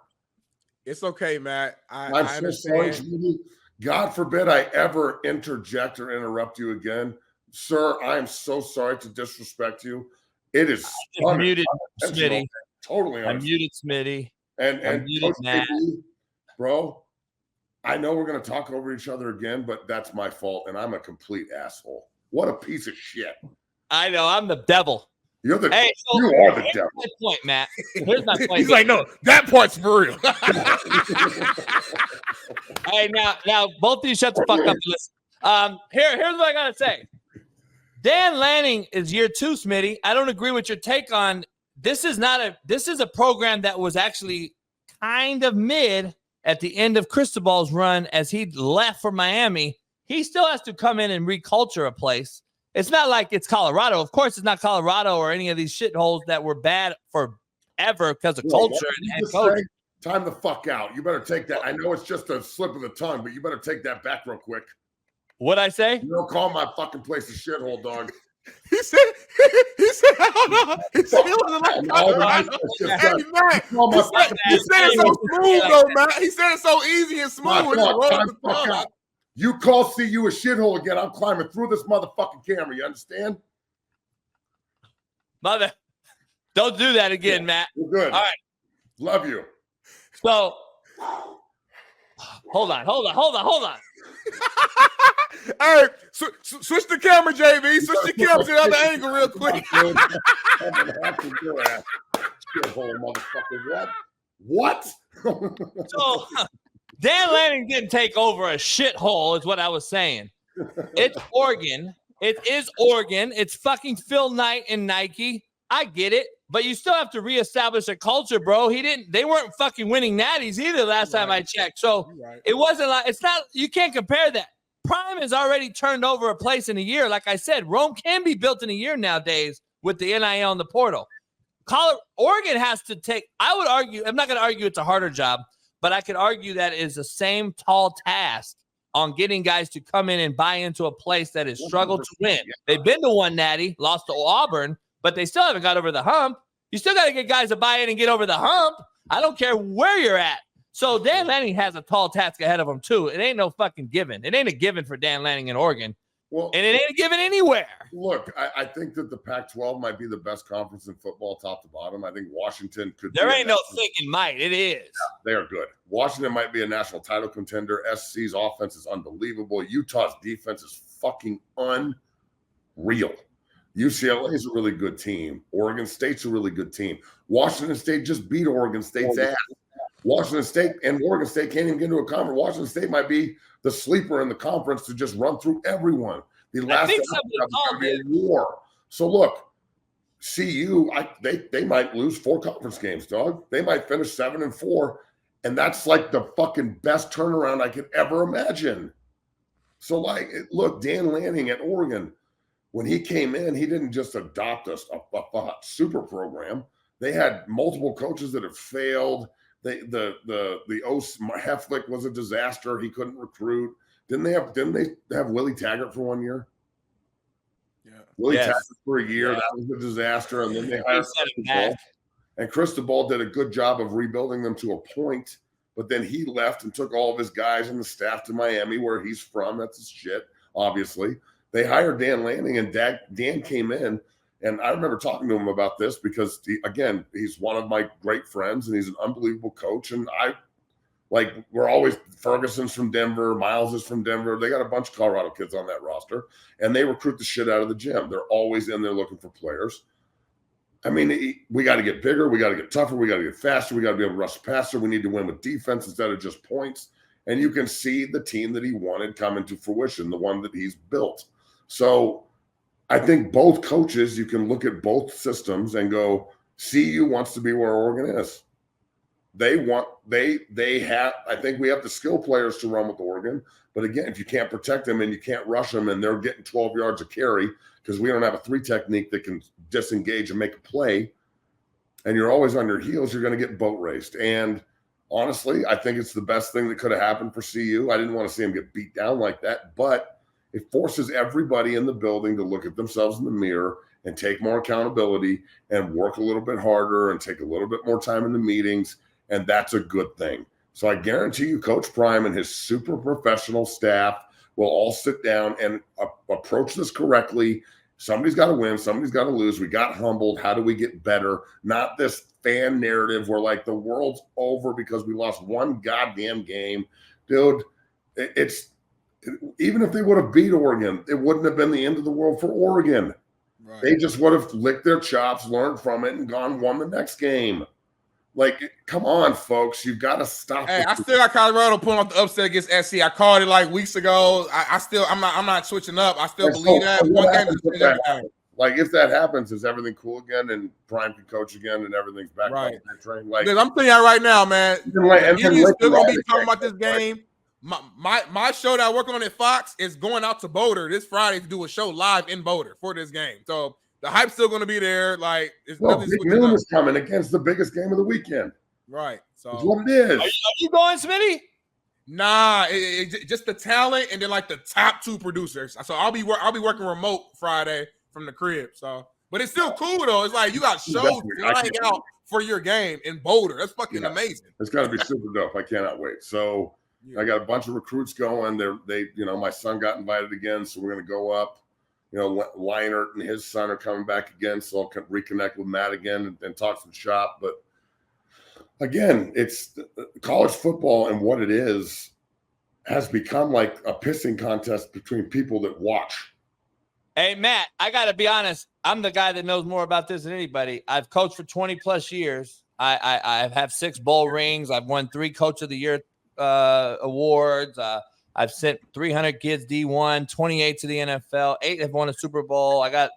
It's okay, Matt. I'm so sorry. God forbid I ever interject or interrupt you again. Sir, I am so sorry to disrespect you. It is muted, Smitty. Totally. I'm muted, Smitty. And muted, Matt. Bro, I know we're going to talk over each other again, but that's my fault, and I'm a complete asshole. What a piece of shit. I know. I'm the devil. You are the devil. Here's my point, Matt. Here's my point. He's like, no, that part's for real. Hey, now, both of you shut the fuck up and listen. Here's what I gotta say. Dan Lanning is year 2, Smitty. I don't agree with your take on this. Is a program that was actually kind of mid at the end of Cristobal's run as he left for Miami. He still has to come in and reculture a place. It's not like it's Colorado. Of course, it's not Colorado or any of these shitholes that were bad forever because of culture and head coach. Time the fuck out. You better take that. I know it's just a slip of the tongue, but you better take that back real quick. What'd I say? You don't call my fucking place a shithole, dog. He said, he said he wasn't like Colorado. He said it so smooth, though, man. He said it so easy and smooth. You call CU a shithole again, I'm climbing through this motherfucking camera. You understand? Mother, don't do that again, Matt. We're good. All right. Love you. So, hold on. All right, switch the camera, JB. Switch the camera to the other angle real quick. What? So, Dan Lanning didn't take over a shithole, is what I was saying. It's Oregon. It is Oregon. It's fucking Phil Knight and Nike. I get it. But you still have to reestablish a culture, bro. They weren't fucking winning natties either last time I checked. So it wasn't like, you can't compare that. Prime has already turned over a place in a year. Like I said, Rome can be built in a year nowadays with the NIL and the portal. Oregon has to I would argue, I'm not going to argue it's a harder job, but I could argue that it is the same tall task on getting guys to come in and buy into a place that has struggled to win. They've been to one natty, lost to Auburn, but they still haven't got over the hump. You still got to get guys to buy in and get over the hump. I don't care where you're at. So Dan Lanning has a tall task ahead of him too. It ain't no fucking given. It ain't a given for Dan Lanning in Oregon. Well, and it ain't a given anywhere. Look, I think that the Pac-12 might be the best conference in football, top to bottom. I think Washington could. There ain't no thinking might. It is. Yeah, they're good. Washington might be a national title contender. SC's offense is unbelievable. Utah's defense is fucking unreal. UCLA is a really good team. Oregon State's a really good team. Washington State just beat Oregon State's ass. Washington State and Oregon State can't even get into a conference. Washington State might be the sleeper in the conference to just run through everyone. The last going to be a war. So look, CU, they might lose 4 conference games, dog. They might finish 7-4, and that's like the fucking best turnaround I could ever imagine. So like, look, Dan Lanning at Oregon, when he came in, he didn't just adopt a super program. They had multiple coaches that have failed. The Heflick was a disaster. He couldn't recruit. Didn't they have Willie Taggart for 1 year? Yeah. Willie Taggart for a year. Yeah. That was a disaster. And then they hired Cristobal. And Cristobal did a good job of rebuilding them to a point. But then he left and took all of his guys and the staff to Miami, where he's from. That's his shit, obviously. They hired Dan Lanning, and Dan came in. And I remember talking to him about this because, he's one of my great friends, and he's an unbelievable coach. And we're always – Ferguson's from Denver. Miles is from Denver. They got a bunch of Colorado kids on that roster, and they recruit the shit out of the gym. They're always in there looking for players. I mean, we got to get bigger. We got to get tougher. We got to get faster. We got to be able to rush passer. We need to win with defense instead of just points. And you can see the team that he wanted coming to fruition, the one that he's built. So – I think both coaches, you can look at both systems and go, CU wants to be where Oregon is. I think we have the skill players to run with Oregon. But again, if you can't protect them and you can't rush them and they're getting 12 yards of carry because we don't have a 3 technique that can disengage and make a play, and you're always on your heels, you're going to get boat raced. And honestly, I think it's the best thing that could have happened for CU. I didn't want to see them get beat down like that, but it forces everybody in the building to look at themselves in the mirror and take more accountability and work a little bit harder and take a little bit more time in the meetings. And that's a good thing. So I guarantee you, Coach Prime and his super professional staff will all sit down and approach this correctly. Somebody's got to win. Somebody's got to lose. We got humbled. How do we get better? Not this fan narrative where like the world's over because we lost one goddamn game. Dude, even if they would have beat Oregon, it wouldn't have been the end of the world for Oregon. Right. They just would have licked their chops, learned from it, and won the next game. Like, come on, folks. You've got to stop. Hey, I still got Colorado pulling off the upset against SC. I called it like weeks ago. I'm not switching up. I still believe that. Like, if that happens, is everything cool again and Prime can coach again and everything's back on that train? Like, I'm telling you right now, man. You're still gonna be talking about this game. My show that I work on at Fox is going out to Boulder this Friday to do a show live in Boulder for this game. So the hype's still going to be there. Like, Big Noon is coming against the biggest game of the weekend. Right. So it's what it is. Are you going, Smitty? Nah, just the talent and then like the top 2 producers. So I'll be working remote Friday from the crib. So, but it's still cool though. It's like you got shows flying out for your game in Boulder. That's fucking amazing. It's got to be super dope. I cannot wait. So. Yeah. I got a bunch of recruits going. My son got invited again, so we're going to go up. Leinert and his son are coming back again, so I'll reconnect with Matt again and talk some shop. But again, it's college football, and what it is has become like a pissing contest between people that watch. Hey, Matt, I got to be honest. I'm the guy that knows more about this than anybody. I've coached for 20 plus years. I have 6 bowl rings. I've won 3 Coach of the Year awards. I've sent 300 kids D1, 28 to the NFL, 8 have won a Super Bowl. I got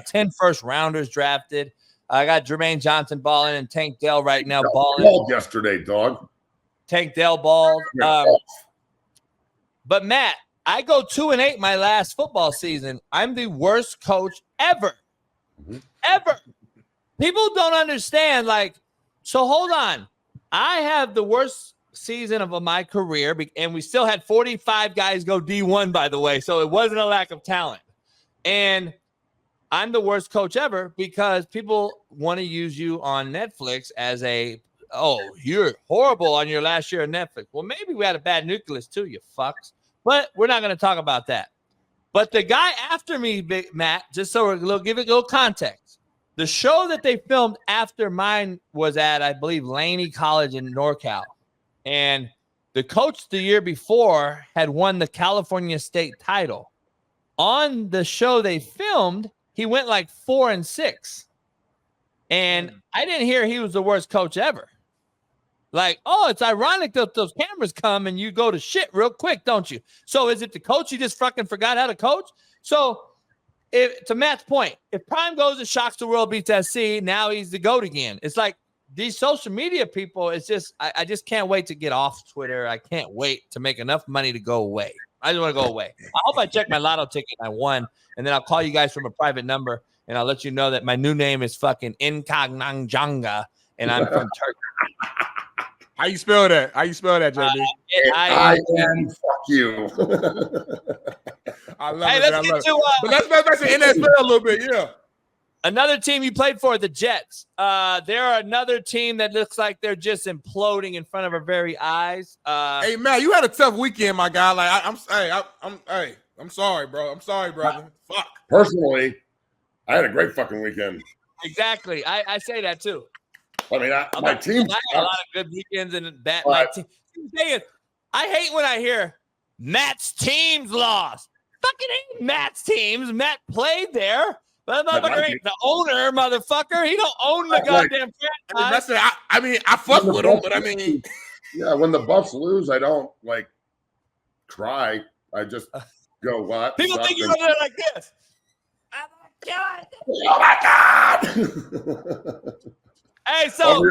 10 first rounders drafted. I got Jermaine Johnson balling and Tank Dell right now balling. Yesterday, dog. Tank Dell balled. But Matt, I go 2-8 my last football season. I'm the worst coach ever. Ever. People don't understand. Like, so hold on. I have the worst season of my career, and we still had 45 guys go D1, by the way, so it wasn't a lack of talent. And I'm the worst coach ever because people want to use you on Netflix as a oh, you're horrible on your last year of Netflix. Well, maybe we had a bad nucleus too, you fucks. But we're not going to talk about that. But the guy after me, Matt, just so we'll give it a little context. The show that they filmed after mine was at, I believe, Laney College in NorCal. And the coach the year before had won the California State title. On the show they filmed, he went like 4-6. And I didn't hear he was the worst coach ever. Like, oh, it's ironic that those cameras come and you go to shit real quick, don't you? So is it the coach? You just fucking forgot how to coach? So to Matt's point, if Prime goes and shocks the world, beats SC, now he's the GOAT again. It's like these social media people, it's just, I just can't wait to get off Twitter. I can't wait to make enough money to go away. I just want to go away. I hope I check my lotto ticket and I won, and then I'll call you guys from a private number, and I'll let you know that my new name is fucking Incognanjanga, and I'm from Turkey. How you spell that? How you spell that, JB? I-N, fuck you. I love hey, it. let's get to but let's go back to NFL a little bit, yeah. Another team you played for, the Jets. They're another team that looks like they're just imploding in front of our very eyes. Hey, man, you had a tough weekend, my guy. Like, I'm sorry, bro. I'm sorry, brother. Fuck. Personally, I had a great fucking weekend. Exactly. I say that too. I mean, my team. I had a lot of good weekends and bad. My team. I hate when I hear Matt's teams lost. Fucking hate Matt's teams. Matt played there. But motherfucker ain't the owner, motherfucker. He don't own the goddamn franchise. I fuck with him, but I mean. Yeah, when the Buffs lose, I don't, like, cry. I just go, what? People think you're there like this. Oh, my God. Hey, so.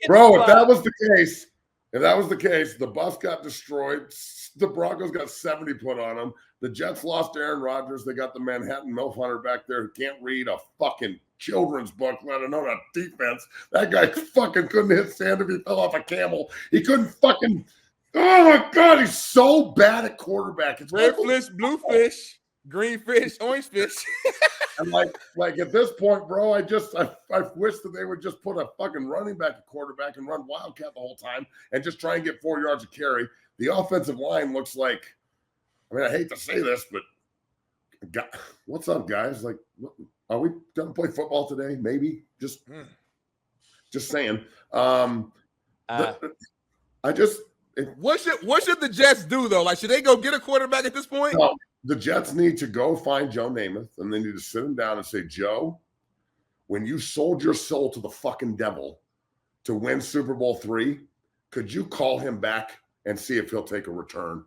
Bro, if that was the case, the Buffs got destroyed. The Broncos got 70 put on them. The Jets lost Aaron Rodgers. They got the Manhattan MILF Hunter back there who can't read a fucking children's book, let alone a defense. That guy fucking couldn't hit sand if he fell off a camel. He couldn't fucking. Oh my God, he's so bad at quarterback. It's red fish, blue fish, green fish, orange fish. And like at this point, bro, I wish that they would just put a fucking running back at quarterback and run Wildcat the whole time and just try and get 4 yards of carry. The offensive line looks like. I mean, I hate to say this, but what's up, guys? Like, are we gonna play football today? Maybe. Just saying. What should the Jets do though? Like, should they go get a quarterback at this point? No, the Jets need to go find Joe Namath, and they need to sit him down and say, Joe, when you sold your soul to the fucking devil to win Super Bowl III, could you call him back and see if he'll take a return?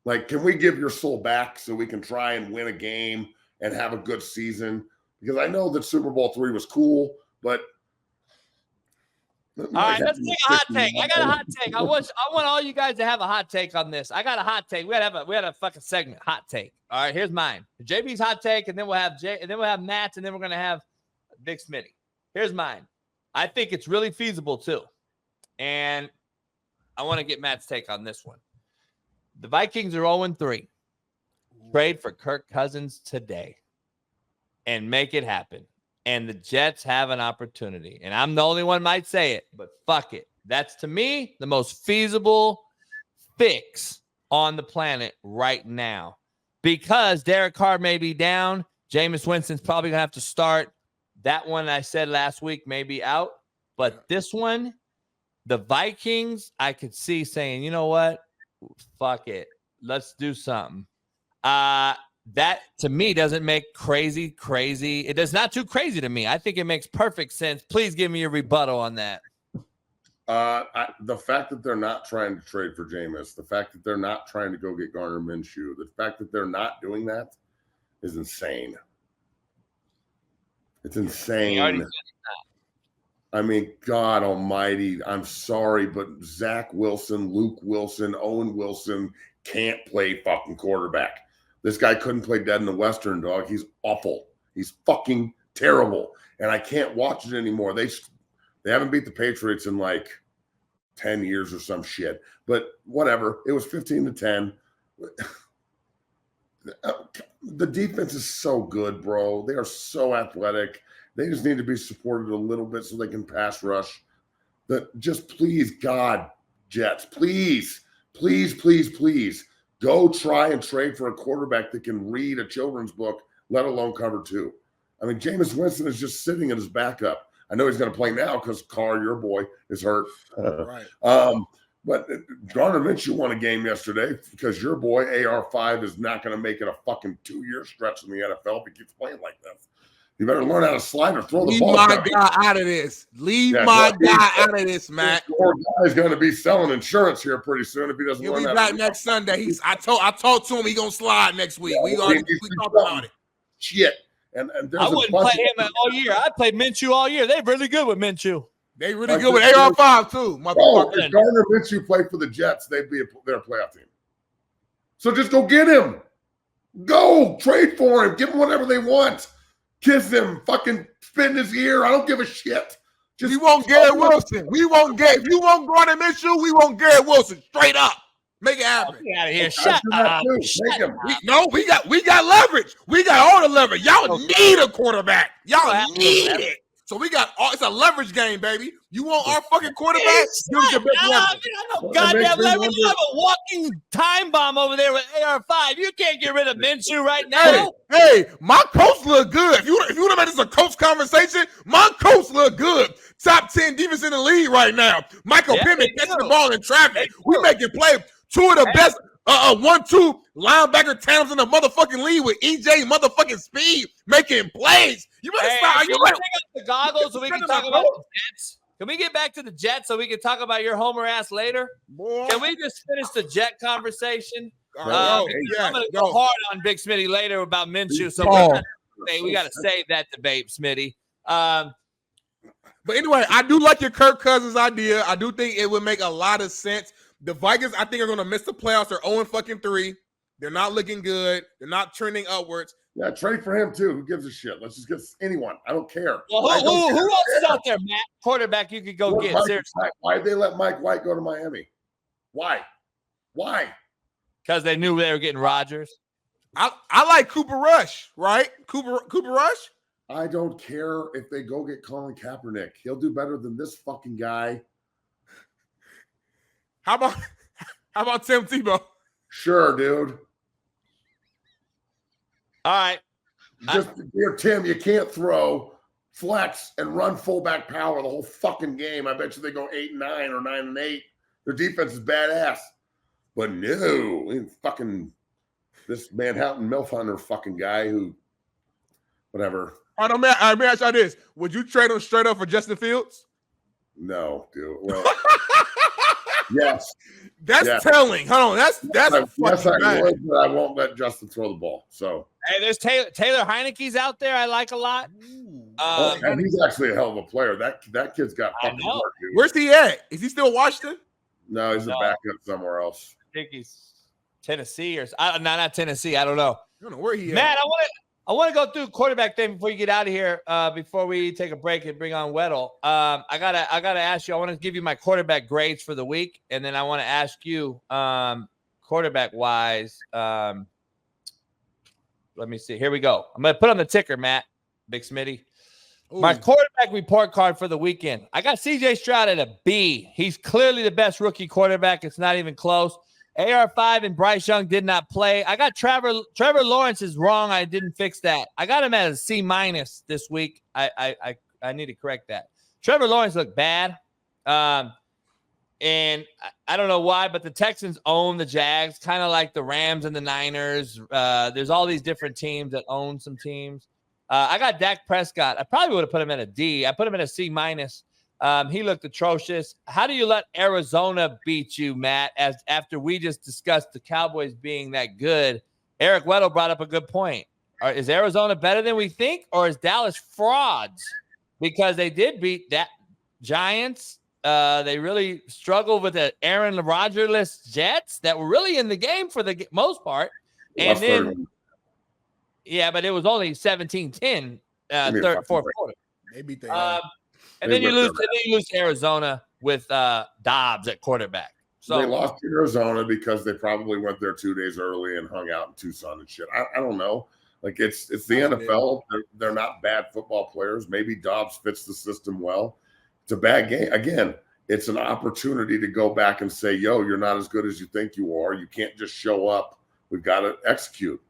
Like, can we give your soul back so we can try and win a game and have a good season? Because I know that Super Bowl III was cool, but all right, let's take a hot take. I got a hot take. I want all you guys to have a hot take on this. I got a hot take. We had a fucking segment, hot take. All right, here's mine. JB's hot take, and then we'll have Matt's, and then we're gonna have Big Smitty. Here's mine. I think it's really feasible too, and I want to get Matt's take on this one. The Vikings are 0-3. Trade for Kirk Cousins today and make it happen. And the Jets have an opportunity. And I'm the only one might say it, but fuck it. That's, to me, the most feasible fix on the planet right now. Because Derek Carr may be down. Jameis Winston's probably going to have to start. That one I said last week may be out. But this one, the Vikings, I could see saying, you know what? Fuck it. Let's do something. That to me doesn't make crazy. It is not too crazy to me. I think it makes perfect sense. Please give me a rebuttal on that. The fact that they're not trying to trade for Jameis, the fact that they're not trying to go get Gardner Minshew, the fact that they're not doing that is insane. It's insane. I mean, God almighty, I'm sorry, but Zach Wilson, Luke Wilson, Owen Wilson can't play fucking quarterback. This guy couldn't play dead in the Western, dog. He's awful. He's fucking terrible. And I can't watch it anymore. They haven't beat the Patriots in like 10 years or some shit. But whatever. It was 15-10. The defense is so good, bro. They are so athletic. They just need to be supported a little bit so they can pass rush. that just please, God, Jets, please go try and trade for a quarterback that can read a children's book, let alone cover 2. I mean, Jameis Winston is just sitting in his backup. I know he's going to play now because Carr, your boy, is hurt. Right. But Gardner Minshew won a game yesterday because your boy, AR5, is not going to make it a fucking 2-year stretch in the NFL if he keeps playing like this. You better learn how to slide or throw the ball. Leave my guy out of this. Leave my guy out of this, Matt. Poor guy's going to be selling insurance here pretty soon if he doesn't. He'll be back next Sunday. I talked to him. He's going to slide next week. We talked about it. Shit. And I wouldn't play him all year. I played Minshew all year. They're really good with Minshew. They really good with AR5 too. If Gardner Minshew played for the Jets, they'd be their playoff team. So just go get him. Go trade for him. Give him whatever they want. Kiss him. Fucking spit in his ear. I don't give a shit. We want Garrett Wilson. If you want Gardner Minshew, we want Garrett Wilson. Straight up. Make it happen. Get out of here. Shut up. We got leverage. We got all the leverage. Y'all need a quarterback. Y'all need it. So it's a leverage game, baby. You want our fucking quarterback? Give us your big leverage. Goddamn leverage. You have a walking time bomb over there with AR5. You can't get rid of Minshew right now. Hey, my coach look good. If you would have made this a coach conversation, my coach look good. Top 10 defense in the league right now. Michael Pittman catching the ball in traffic. We making play. 2 of the best 1-2 linebacker tandems in the motherfucking league with EJ motherfucking Speed making plays. You better stop. Can we take up the goggles so we can talk about the Jets? Can we get back to the Jets so we can talk about your homer ass later? Boy. Can we just finish the Jet conversation? I'm going to go hard on Big Smitty later about Minshew. So we got to save that debate, Smitty. But anyway, I do like your Kirk Cousins idea. I do think it would make a lot of sense. The Vikings, I think, are going to miss the playoffs. They're 0-3. They're not looking good. They're not trending upwards. Yeah, trade for him, too. Who gives a shit? Let's just get anyone. I don't care. Well, who else is out there, Matt? Quarterback you could go get. Seriously. Why did they let Mike White go to Miami? Why? Because they knew they were getting Rodgers. I like Cooper Rush, right? Cooper Rush? I don't care if they go get Colin Kaepernick. He'll do better than this fucking guy. How about Tim Tebow? Sure, dude. All right. Dear Tim, you can't throw flex and run fullback power the whole fucking game. I bet you they go 8-9 or 9-8. Their defense is badass. But no, fucking this Manhattan MILF Hunter fucking guy who, whatever. All right, let me ask you this. Would you trade him straight up for Justin Fields? No, dude. Well, yes. That's telling. Hold on. That's yes, I would, but I won't let Justin throw the ball. So hey, there's Taylor Heineke's out there. I like a lot. And he's actually a hell of a player. That kid's got fucking work, dude. Where's he at? Is he still Washington? No, he's a backup somewhere else. I think he's Tennessee or not Tennessee. I don't know. I don't know where he is. Matt, I want to go through quarterback thing before you get out of here. Before we take a break and bring on Weddle. I gotta ask you. I want to give you my quarterback grades for the week, and then I want to ask you, quarterback wise. Let me see. Here we go. I'm gonna put on the ticker, Matt. Big Smitty. Ooh. My quarterback report card for the weekend. I got CJ Stroud at a B. He's clearly the best rookie quarterback. It's not even close. AR5 and Bryce Young did not play. I got Trevor Lawrence is wrong. I didn't fix that. I got him at a C- this week. I need to correct that. Trevor Lawrence looked bad. And I don't know why, but the Texans own the Jags, kind of like the Rams and the Niners. There's all these different teams that own some teams. I got Dak Prescott. I probably would have put him at a D. I put him at a C-. He looked atrocious. How do you let Arizona beat you, Matt, after we just discussed the Cowboys being that good? Eric Weddle brought up a good point. Is Arizona better than we think, or is Dallas frauds? Because they did beat that Giants. They really struggled with the Aaron Rodgers-less Jets that were really in the game for the most part. And then, yeah, but it was only 17-10 fourth quarter. Maybe they and then you lose to Arizona with Dobbs at quarterback. So they lost to Arizona because they probably went there 2 days early and hung out in Tucson and shit. I don't know. Like it's the NFL. They're not bad football players. Maybe Dobbs fits the system well. It's a bad game. Again, it's an opportunity to go back and say, yo, you're not as good as you think you are. You can't just show up. We've got to execute.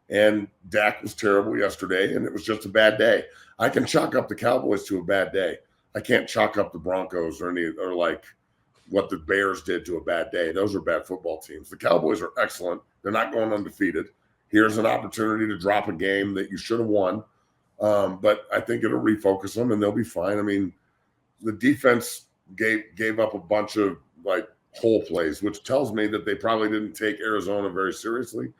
And Dak was terrible yesterday, and it was just a bad day. I can chalk up the Cowboys to a bad day. I can't chalk up the Broncos or like what the Bears did to a bad day. Those are bad football teams. The Cowboys are excellent. They're not going undefeated. Here's an opportunity to drop a game that you should have won. But I think it'll refocus them, and they'll be fine. I mean, the defense gave up a bunch of like hole plays, which tells me that they probably didn't take Arizona very seriously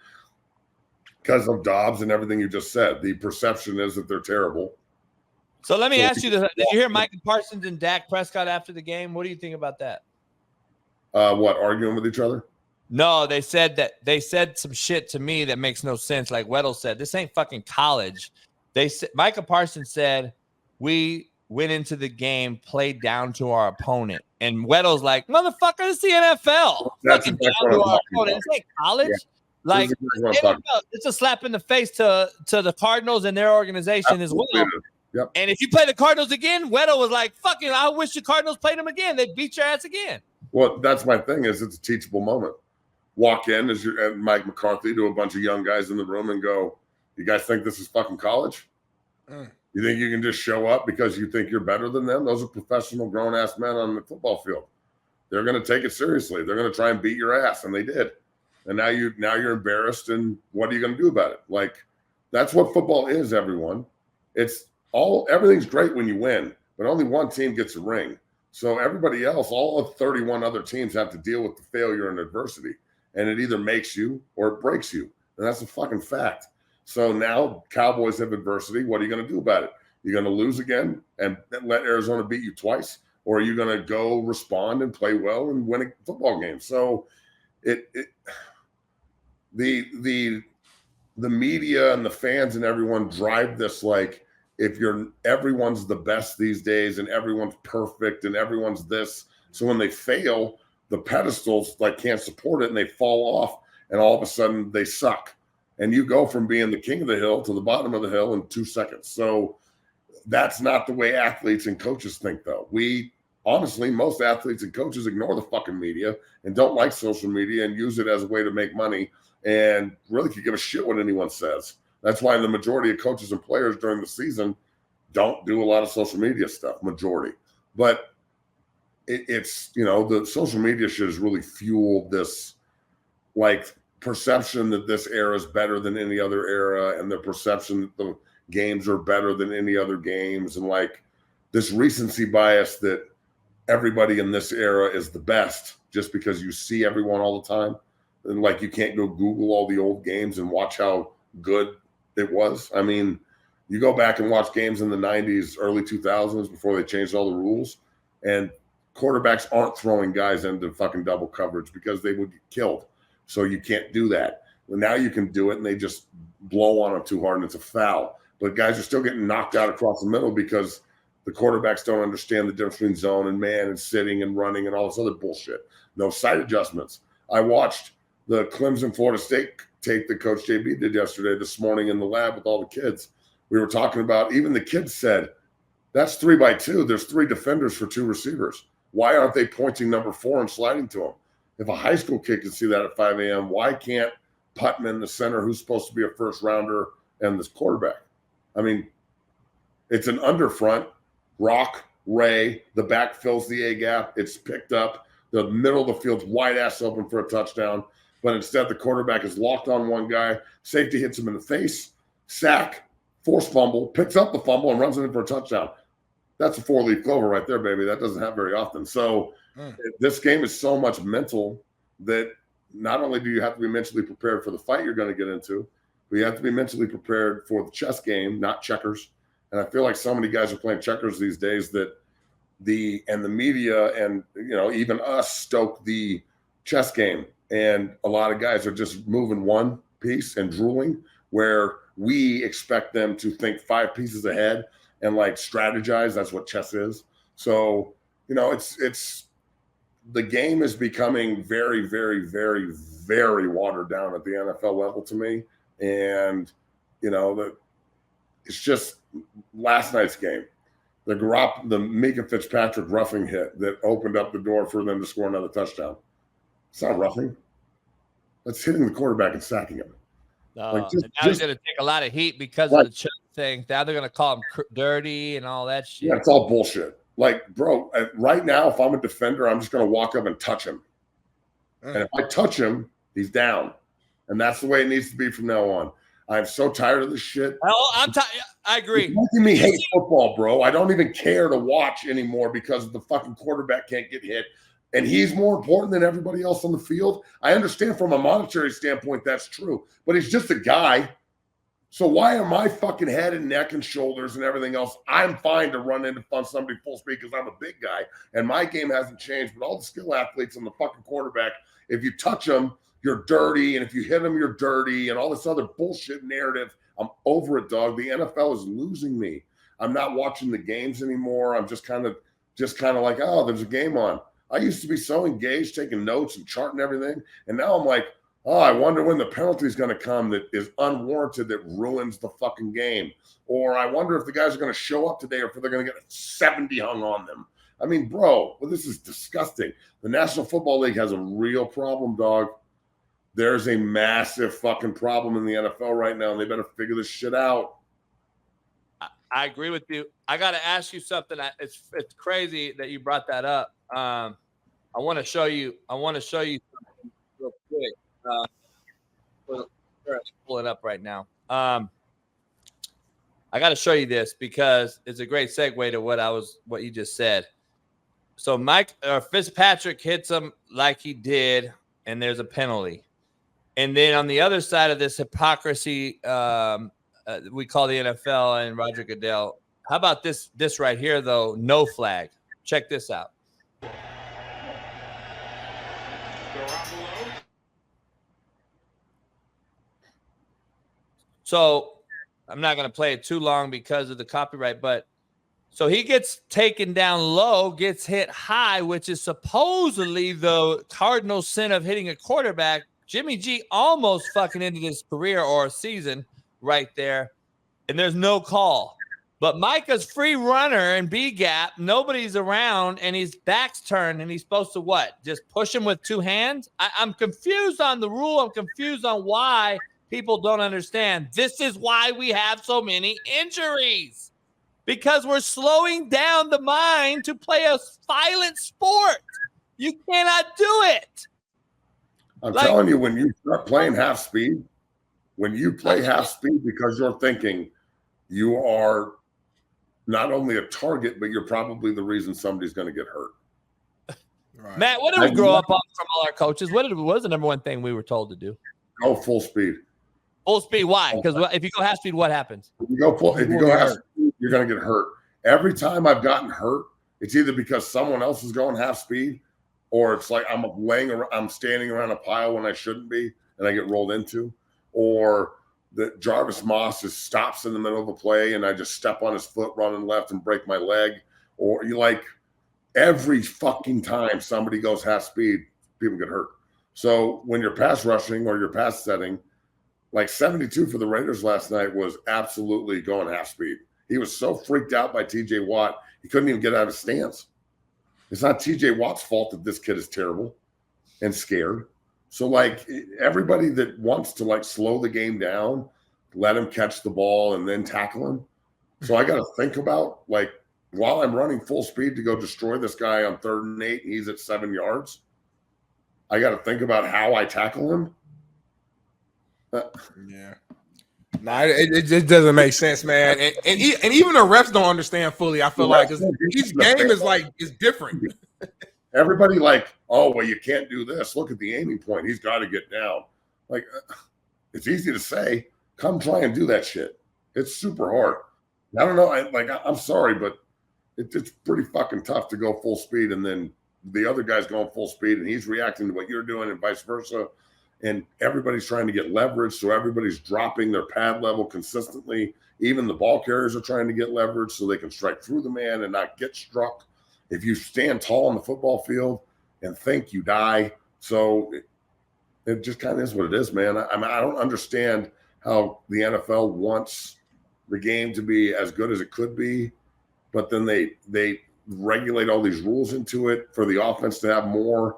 because of Dobbs and everything you just said. The perception is that they're terrible. So let me ask you this. Did you hear Micah Parsons and Dak Prescott after the game? What do you think about that? What, arguing with each other? No, they said some shit to me that makes no sense. Like Weddle said, this ain't fucking college. Micah Parsons said, we went into the game, played down to our opponent. And Weddle's like, motherfucker, it's the NFL. That's fucking exactly down what to I'm our talking opponent. about. It's like college. Yeah. Like, NFL, it's a slap in the face to the Cardinals and their organization Absolutely. as well. Yep. And if you play the Cardinals again, Weddle was like, fucking, I wish the Cardinals played them again. They'd beat your ass again. Well, that's my thing is it's a teachable moment. Walk in and Mike McCarthy to a bunch of young guys in the room and go, you guys think this is fucking college? You think you can just show up because you think you're better than them? Those are professional grown-ass men on the football field. They're going to take it seriously. They're going to try and beat your ass, and they did. And now you're embarrassed, and what are you going to do about it? Like, that's what football is, everyone. Everything's great when you win, but only one team gets a ring. So everybody else, all of 31 other teams have to deal with the failure and adversity. And it either makes you or it breaks you. And that's a fucking fact. So now Cowboys have adversity. What are you going to do about it? You're going to lose again and let Arizona beat you twice? Or are you going to go respond and play well and win a football game? So the media and the fans and everyone drive this like, if everyone's the best these days and everyone's perfect and everyone's this. So when they fail, the pedestals like can't support it and they fall off and all of a sudden they suck. And you go from being the king of the hill to the bottom of the hill in 2 seconds. So that's not the way athletes and coaches think though. Honestly, most athletes and coaches ignore the fucking media and don't like social media and use it as a way to make money and really could give a shit what anyone says. That's why the majority of coaches and players during the season don't do a lot of social media stuff, majority. But it's, the social media shit has really fueled this, like, perception that this era is better than any other era and the perception that the games are better than any other games and, like, this recency bias that everybody in this era is the best just because you see everyone all the time. And, like, you can't go Google all the old games and watch how good it was. I mean, you go back and watch games in the 90s, early 2000s before they changed all the rules, and quarterbacks aren't throwing guys into fucking double coverage because they would get killed. So you can't do that. Well, now you can do it, and they just blow on them too hard, and it's a foul. But guys are still getting knocked out across the middle because the quarterbacks don't understand the difference between zone and man and sitting and running and all this other bullshit. No sight adjustments. I watched the Clemson-Florida State tape that Coach JB did this morning in the lab with all the kids. We were talking about, even the kids said, that's 3-by-2. There's 3 defenders for 2 receivers. Why aren't they pointing number 4 and sliding to him? If a high school kid can see that at 5 a.m., why can't Putman, the center, who's supposed to be a first rounder, and this quarterback? I mean, it's an underfront. Rock, Ray, the back fills the A gap. It's picked up. The middle of the field's wide ass open for a touchdown. But instead, the quarterback is locked on one guy. Safety hits him in the face. Sack, forced fumble, picks up the fumble, and runs it in for a touchdown. That's a 4-leaf clover right there, baby. That doesn't happen very often. So this game is so much mental that not only do you have to be mentally prepared for the fight you're going to get into, but you have to be mentally prepared for the chess game, not checkers. And I feel like so many guys are playing checkers these days that the media and, even us stoke the chess game. And a lot of guys are just moving one piece and drooling, where we expect them to think 5 pieces ahead and like strategize. That's what chess is. So, it's the game is becoming very, very, very, very watered down at the NFL level to me. And, it's just last night's game. the Mika Fitzpatrick roughing hit that opened up the door for them to score another touchdown. It's not roughing. That's hitting the quarterback and sacking him. And now he's going to take a lot of heat because of the choke thing. Now they're going to call him dirty and all that shit. Yeah, it's all bullshit. Like, bro, right now, if I'm a defender, I'm just going to walk up and touch him. And if I touch him, he's down. And that's the way it needs to be from now on. I'm so tired of this shit. I agree. It's making me hate football, bro. I don't even care to watch anymore because the fucking quarterback can't get hit. And he's more important than everybody else on the field. I understand from a monetary standpoint that's true. But he's just a guy. So why are my fucking head and neck and shoulders and everything else? I'm fine to run into somebody full speed because I'm a big guy. And my game hasn't changed. But all the skill athletes and the fucking quarterback, if you touch them, you're dirty, and if you hit them, you're dirty, and all this other bullshit narrative. I'm over it, dog. The NFL is losing me. I'm not watching the games anymore. I'm just kind of like, oh, there's a game on. I used to be so engaged, taking notes and charting everything, and now I'm like, oh, I wonder when the penalty is going to come that is unwarranted that ruins the fucking game, or I wonder if the guys are going to show up today or if they're going to get 70 hung on them. I mean, bro, well, this is disgusting. The National Football League has a real problem, dog. There's a massive fucking problem in the NFL right now, and they better figure this shit out. I agree with you. I got to ask you something. It's crazy that you brought that up. I want to show you something real quick. Pull it up right now. I got to show you this because it's a great segue to what you just said. So Fitzpatrick hits him like he did, and there's a penalty. And then on the other side of this hypocrisy, we call the NFL and Roger Goodell. How about this right here, though? No flag. Check this out. So I'm not going to play it too long because of the copyright, but so he gets taken down low, gets hit high, which is supposedly the cardinal sin of hitting a quarterback. Jimmy G almost fucking ended his career or season right there, and there's no call. But Micah's free runner in B gap, nobody's around, and his back's turned, and he's supposed to what? Just push him with two hands? I'm confused on the rule. I'm confused on why people don't understand. This is why we have so many injuries, because we're slowing down the mind to play a violent sport. You cannot do it. I'm telling you, when you start playing half speed, when you play half speed because you're thinking you are not only a target, but you're probably the reason somebody's going to get hurt. Right. Matt, what did we grow up on from all our coaches? What was the number one thing we were told to do? Go full speed. Full speed. Why? Because if you go half speed, what happens? If you go half speed, you're going to get hurt. Every time I've gotten hurt, it's either because someone else is going half speed, or it's like I'm standing around a pile when I shouldn't be, and I get rolled into, or that Jarvis Moss just stops in the middle of a play and I just step on his foot running left and break my leg. Or you like every fucking time somebody goes half speed, people get hurt. So when you're pass rushing or you're pass setting, like 72 for the Raiders last night was absolutely going half speed. He was so freaked out by TJ Watt, he couldn't even get out of his stance. It's not TJ Watt's fault that this kid is terrible and scared. So, like, everybody that wants to, like, slow the game down, let him catch the ball and then tackle him. So I got to think about, like, while I'm running full speed to go destroy this guy on 3rd and 8, and he's at 7 yards, I got to think about how I tackle him. Yeah. No, it just doesn't make sense, man. And even the refs don't understand fully. I feel like each game is different. Everybody like, oh, well, you can't do this. Look at the aiming point. He's got to get down. Like, it's easy to say. Come try and do that shit. It's super hard. I don't know. I'm sorry, but it's pretty fucking tough to go full speed, and then the other guy's going full speed, and he's reacting to what you're doing, and vice versa. And everybody's trying to get leverage, so everybody's dropping their pad level consistently. Even the ball carriers are trying to get leverage so they can strike through the man and not get struck. If you stand tall on the football field and think, you die. So it just kind of is what it is, man. I don't understand how the NFL wants the game to be as good as it could be, but then they regulate all these rules into it for the offense to have more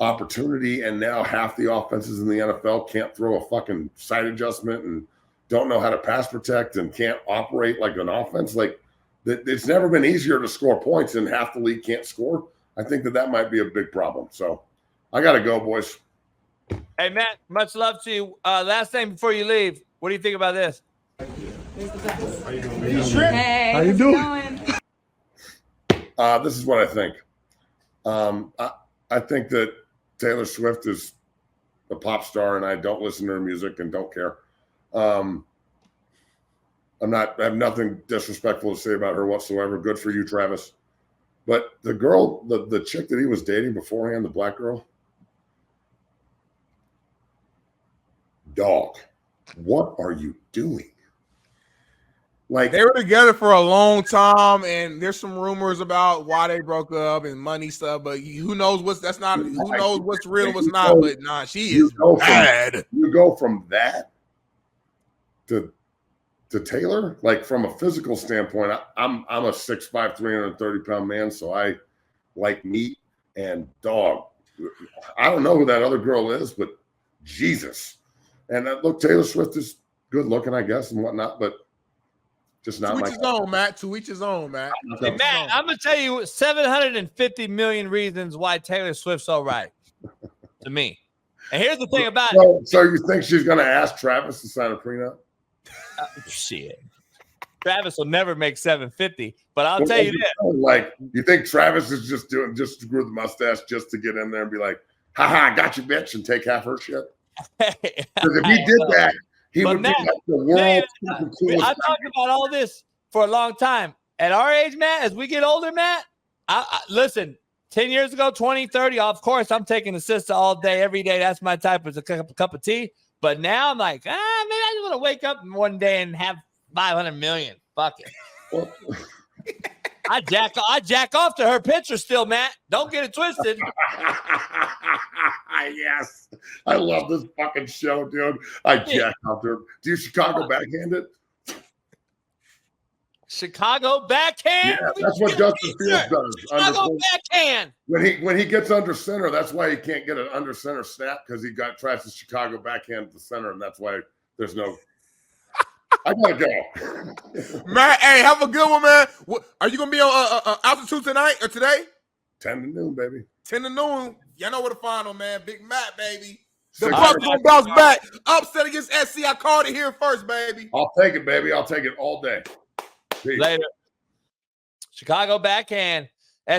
opportunity, and now half the offenses in the NFL can't throw a fucking sight adjustment and don't know how to pass protect and can't operate like an offense. Like, it's never been easier to score points, and half the league can't score. I think that might be a big problem. So I got to go, boys. Hey, Matt, much love to you. Last thing before you leave, what do you think about this? Hey, how you doing? This is what I think. I think that Taylor Swift is a pop star, and I don't listen to her music and don't care. I have nothing disrespectful to say about her whatsoever. Good for you, Travis. But the girl, the chick that he was dating beforehand, the black girl, dog, what are you doing? Like, they were together for a long time, and there's some rumors about why they broke up and money stuff. But who knows who knows what's real and what's not. But nah, she is bad. You go from that to Taylor, like from a physical standpoint. I'm a 6'5", 330-pound man, so I like meat and dog. I don't know who that other girl is, but Jesus. And look, Taylor Swift is good looking, I guess, and whatnot, but just not to each his own, Matt. To each his own, Matt. Hey, Matt, I'm gonna tell you 750 million reasons why Taylor Swift's all right to me. And here's the thing about it. So you think she's gonna ask Travis to sign a prenup? Shit. Travis will never make 750, but I'll tell you this. Like, you think Travis is just to grow the mustache just to get in there and be like, haha, I got you, bitch, and take half her shit? Because if he did that, he would be like the world. I've talked about all this for a long time. At our age, Matt, as we get older, Matt, listen, 10 years ago, 20, 30, of course, I'm taking a sister all day, every day. That's my type of a cup of tea. But now I'm like, maybe I just want to wake up one day and have 500 million. Fuck it. Well, I jack off to her picture still, Matt. Don't get it twisted. Yes. I love this fucking show, dude. I jack off to her. Do you Chicago backhand it? Chicago backhand? Yeah, that's what Justin Fields does. Chicago backhand. When he gets under center, that's why he can't get an under center snap, because he tries to Chicago backhand at the center, and that's why there's no. I gotta go. Matt, hey, have a good one, man. Are you gonna be on altitude tonight or today? 10 to noon, baby. 10 to noon. Y'all know where to find him, man. Big Matt, baby. The Bucks gonna bounce back. Upset against SC. I called it here first, baby. I'll take it, baby. I'll take it all day. Peace. Later. Chicago backhand.